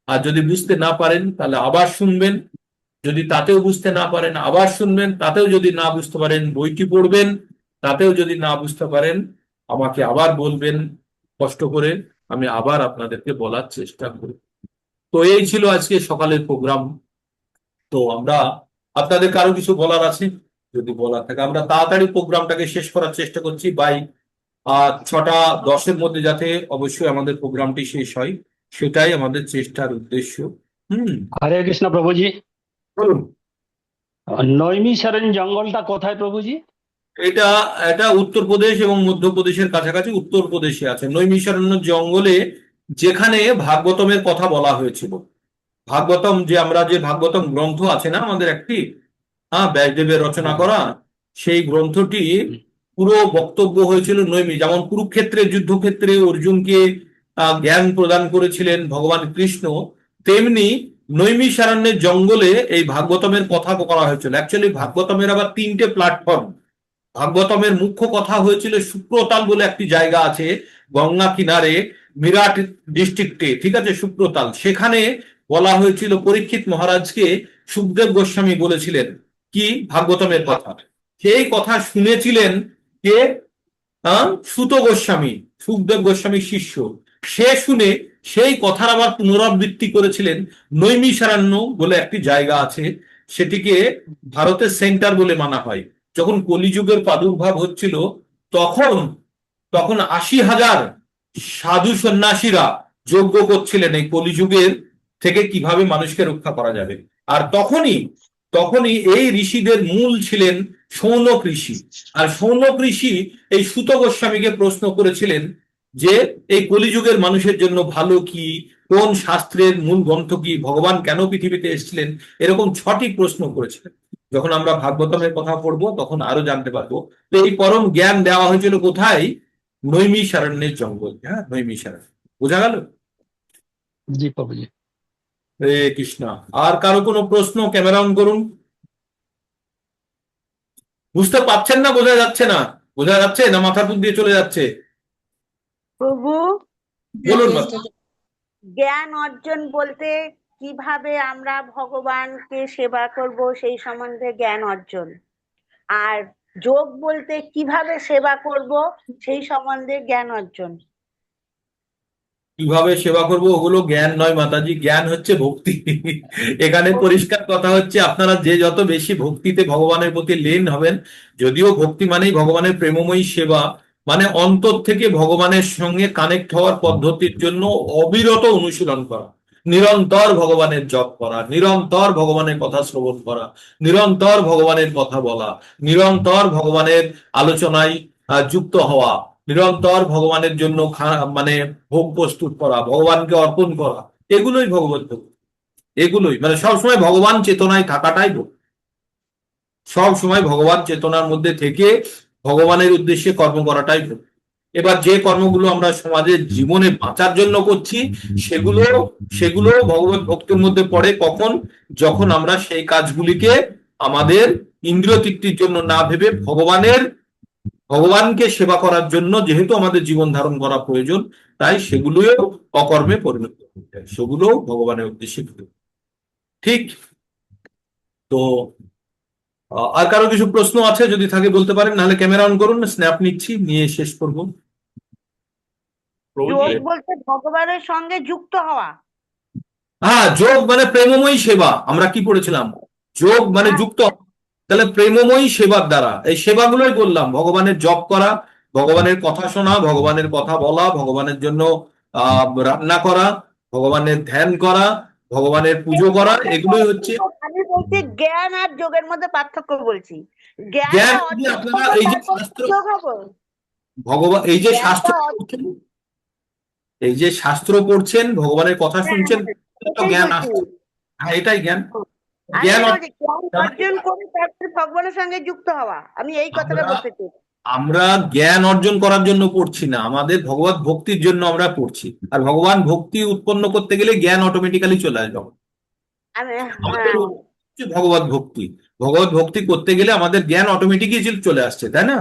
আর যদি বুঝতে না পারেন তাহলে আবার শুনবেন। যদি তাতেও বুঝতে না পারেন আবার শুনবেন, তাতেও যদি না বুঝতে পারেন বইটি পড়বেন, তাতেও যদি না বুঝতে পারেন আমাকে আবার বলবেন কষ্ট করে, আমি আবার আপনাদেরকে বলার চেষ্টা করি। তো এই ছিল আজকে সকালের প্রোগ্রাম। তো আমরা আপনাদের কারো কিছু বলার আছে? যদি বলা থাকে। আমরা তাড়াতাড়ি প্রোগ্রামটাকে শেষ করার চেষ্টা করছি, বাই 6:10 মধ্যে যাতে অবশ্যই আমাদের প্রোগ্রামটি শেষ হয়, সেটাই আমাদের চেষ্টার উদ্দেশ্য। হরে কৃষ্ণ প্রভুজি। বলুন। নৈমিষারণ্য জঙ্গলটা কোথায় প্রভুজি? এটা এটা উত্তরপ্রদেশ এবং মধ্যপ্রদেশের কাছাকাছি উত্তরপ্রদেশে আছে, নৈমিষারণ্য জঙ্গলে, যেখানে ভাগবতমের কথা বলা হয়েছিল। ভাগবতম, যে আমরা যে ভাগবতম গ্রন্থ আছে না আমাদের একটি, ব্যাসদেবের রচনা করা, সেই গ্রন্থটি পুরো বক্তব্য হয়েছিল যেমন কুরুক্ষেত্রের যুদ্ধক্ষেত্রে অর্জুনকে জ্ঞান প্রদান করেছিলেন ভগবান কৃষ্ণ, তেমনি নৈমিষারণ্যের জঙ্গলে এই ভাগবতমের কথা করা হয়েছিল। অ্যাকচুয়ালি ভাগবতমের আবার 3টে প্ল্যাটফর্ম। ভাগবতমের মুখ্য কথা হয়েছিল সুপ্রতাল বলে একটি জায়গা আছে গঙ্গা কিনারে, মিরাট ডিস্ট্রিক্টে, ঠিক আছে, সুপ্রতাল। সেখানে বলা হয়েছিল পরীক্ষিত মহারাজকে সুখদেব গোস্বামী বলেছিলেন কি ভাগবতমের কথা, সেই কথা শুনেছিলেন কে? সুত গোস্বামী, সুখদেব গোস্বামীর শিষ্য। সে শুনে সেই কথার আবার পুনরাবৃত্তি করেছিলেন। নৈমিষারণ্য বলে একটি জায়গা আছে, সেটিকে ভারতের সেন্টার বলে মানা হয়। যখন কলিযুগের প্রাদুর্ভাব হচ্ছিল, তখন তখন 80,000 সাধু সন্ন্যাসীরা যজ্ঞ করছিলেন এই কলিযুগের থেকে কিভাবে মানুষকে রক্ষা করা যাবে। আর তখনই তখনই এই ঋষিদের মূল ছিলেন শৌনক ঋষি। আর শৌনক ঋষি এই সুত গোস্বামীকে প্রশ্ন করেছিলেন যে এই কলিযুগের মানুষের জন্য ভালো কি, কোন শাস্ত্রের মূল গ্রন্থ কি, ভগবান কেন পৃথিবীতে এসেছিলেন, এরকম 6টি প্রশ্ন করেছিলেন। যখন আমরা ভাগবতমের কথা পড়বো তখন আরো জানতে পারবো। তো এই পরম জ্ঞান দেওয়া হয়েছিল কোথায়? নৈমিষারণ্যের জঙ্গল। নৈমিষারণ্য। বোঝা গেল? জি প্রভুজি। হরে কৃষ্ণ। আর কারো কোনো প্রশ্ন? ক্যামেরা অন করুন। বুঝতে পারছেন না? বোঝা যাচ্ছে না? বোঝা যাচ্ছে না মাথার উপর দিয়ে চলে যাচ্ছে? প্রভু, বলুন। জ্ঞান অর্জন বলতে কিভাবে আমরা ভগবানকে সেবা করব সেই সম্বন্ধে জ্ঞান অর্জন, আর যোগ বলতে কিভাবে সেবা করব সেই সম্বন্ধে জ্ঞান অর্জন। কিভাবে সেবা করব ওগুলো জ্ঞান নয় মাতাজি, জ্ঞান হচ্ছে ভক্তি। এখানে পরিষ্কার কথা হচ্ছে, আপনারা যে যত বেশি ভক্তিতে ভগবানের প্রতি লীন হবেন, যদিও ভক্তি মানেই ভগবানের প্রেমময়ী সেবা, মানে অন্তর থেকে ভগবানের সঙ্গে কানেক্ট হওয়ার পদ্ধতির জন্য অবিরত অনুশীলন করা, নিরন্তর ভগবানের জপ করা, নিরন্তর ভগবানের কথা শ্রবণ করা, নিরন্তর ভগবানের কথা বলা, নিরন্তর ভগবানের আলোচনায় যুক্ত হওয়া, নিরন্তর ভগবানের জন্য মানে ভোগ প্রস্তুত করা, ভগবানকে অর্পণ করা, এগুলোই ভগবত ভক্তি। এগুলোই মানে সবসময় ভগবান চেতনায় থাকাটাই ভক্তি। সব সময় ভগবান চেতনার মধ্যে থেকে ভগবানের উদ্দেশ্যে কর্ম করাটাই ভক্তি। এবার যে কর্মগুলো আমরা সমাজের জীবনে বাঁচার জন্য করছি, সেগুলো সেগুলো ভগবত ভক্তির মধ্যে পড়ে। কখন? যখন আমরা সেই কাজগুলিকে আমাদের ইন্দ্রিয় তৃপ্তির জন্য না ভেবে ভগবানকে সেবা করার জন্য, যেহেতু আমাদের জীবন ধারণ করা প্রয়োজন, তাই সেগুলোও অকর্মে পরিণত হতে হয়, সেগুলো ভগবানের উদ্দেশ্যে। ঠিক তো আর কারো কিছু প্রশ্ন আছে? যদি থাকে বলতে পারেন, নাহলে ক্যামেরা অন করুন, স্ন্যাপ নিচ্ছি, নিয়ে শেষ করবো। যোগ বলতে ভগবানের সঙ্গে যুক্ত হওয়া। যোগ মানে প্রেমময়ী সেবা। আমরা কি পড়েছিলাম? যোগ মানে যুক্ত। তাহলে প্রেমময়ী সেবার দ্বারা, এই সেবাগুলোই বললাম, ভগবানের জপ করা, ভগবানের কথা শোনা, ভগবানের কথা বলা, ভগবানের জন্য রান্না করা, ভগবানের ধ্যান করা, ভগবানের পুজো করা, এগুলোই হচ্ছে। আমি বলছি জ্ঞান আর যোগের মধ্যে পার্থক্য বলছি। জ্ঞান আপনারা এই যে শাস্ত্র, ভগবান এই যে শাস্ত্র, এই যে শাস্ত্র পড়ছেন, ভগবানের কথা শুনছেন, জ্ঞান আসছে। এটাই জ্ঞান। জ্ঞান অর্জন করে তারপরে ভগবানের সঙ্গে যুক্ত হওয়া, আমি এই কথাটা বলতে চাই। আমরা জ্ঞান অর্জন করার জন্য পড়ছি না, আমাদের ভগবত ভক্তির জন্য আমরা পড়ছি। আর ভগবান ভক্তি উৎপন্ন করতে গেলে জ্ঞান অটোমেটিক্যালি চলে আসবে। আমাদের ভগবত ভক্তি, ভগবত ভক্তি করতে গেলে আমাদের জ্ঞান অটোমেটিকই চলে আসছে, তাই না?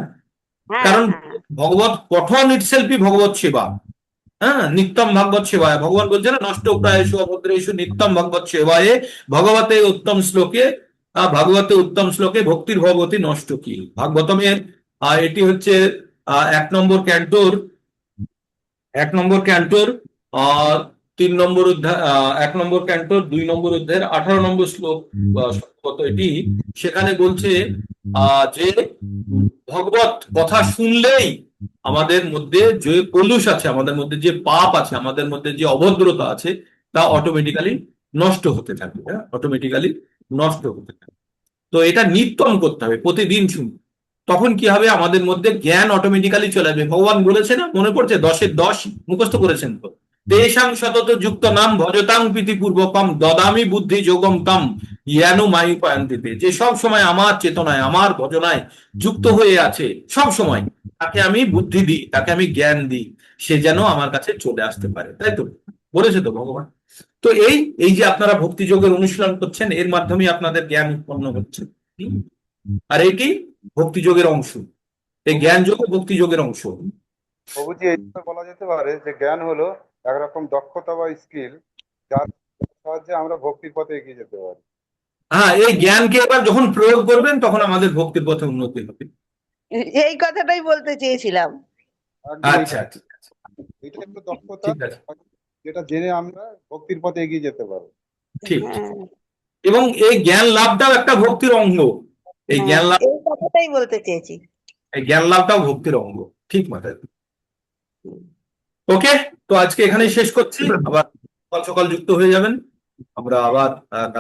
কারণ ভগবত পঠন ইটসেলফই ভগবত সেবা। নিত্যম ভাগবত সেবায়, ভগবান বলছে না, নষ্ট প্রায়শু অভদ্রেশু নিত্যম ভাগবত সেবায় ভগবতে উত্তম শ্লোকে, ভাগবতে উত্তম শ্লোকে ভক্তির ভগবতী নষ্ট কি। ভাগবতমের এটি হচ্ছে 1 নম্বর ক্যান্টোর 3 নম্বর অধ্যায় 1 নম্বর ক্যান্টোর 2 নম্বর অধ্যায়ের 18 নম্বর শ্লোক সম্ভবত এটি, সেখানে বলছে যে ভগবত কথা শুনলেই আমাদের মধ্যে যে কলুষ আছে, আমাদের মধ্যে যে পাপ আছে, আমাদের মধ্যে যে অভদ্রতা আছে, তা অটোমেটিক্যালি নষ্ট হতে থাকবে। অটোমেটিক্যালি নষ্ট হতে থাকবে। তো এটা নিত্যম করতে হবে, প্রতিদিন শুনতে। তখন কি হবে, আমাদের মধ্যে জ্ঞান অটোমেটিক্যালি চলে আসবে। ভগবান বলেছে না, মনে পড়ছে 10-এর 10 মুখস্থ করেছেন তো? তেষাং সতত যুক্ত নাম ভজতাং প্রীতিপূর্বকম দদামি বুদ্ধি যোগম তম ইয়ানু মায়ু পায়ন্তিতে। যে সব সময় আমার চেতনায়, আমার ভজনায় যুক্ত হয়ে আছে, সব সময় তাকে আমি বুদ্ধি দিই, তাকে আমি জ্ঞান দিই, সে যেন আমার কাছে চলে আসতে পারে। তাই তো বলেছে তো ভগবান? তো এই যে আপনারা ভক্তি যোগের অনুশীলন করছেন, এর মাধ্যমে আপনাদের জ্ঞান উৎপন্ন হচ্ছে। আর এটি ভক্তি যোগের অংশ। এই জ্ঞান যোগ ভক্তি যোগের অংশ। প্রভুজি, এইভাবে বলা যেতে পারে যে জ্ঞান হলো একরকম দক্ষতা বা স্কিল, যার সাহায্যে আমরা ভক্তির পথে এগিয়ে যেতে পারি। হ্যাঁ, এই জ্ঞানকে এবার যখন প্রয়োগ করবেন তখন আমাদের ভক্তির পথে উন্নতি হবে। এই কথাটাই বলতে চেয়েছিলাম। একদম আচ্ছা আচ্ছা, এটা একটা দক্ষতা ঠিক আছে, যেটা জেনে আমরা ভক্তির পথে এগিয়ে যেতে পারবো। ঠিক। হ্যাঁ, এবং এই জ্ঞান লাভটাও একটা ভক্তির অঙ্গ। এই জ্ঞান লাভ, এই কথাটাই বলতে চেয়েছি। এই জ্ঞান লাভটাও ভক্তির অঙ্গ। ঠিক মাথায়। ওকে, তো আজকে এখানেই শেষ করছি। আবার সকাল সকাল যুক্ত হয়ে যাবেন। আমরা আবার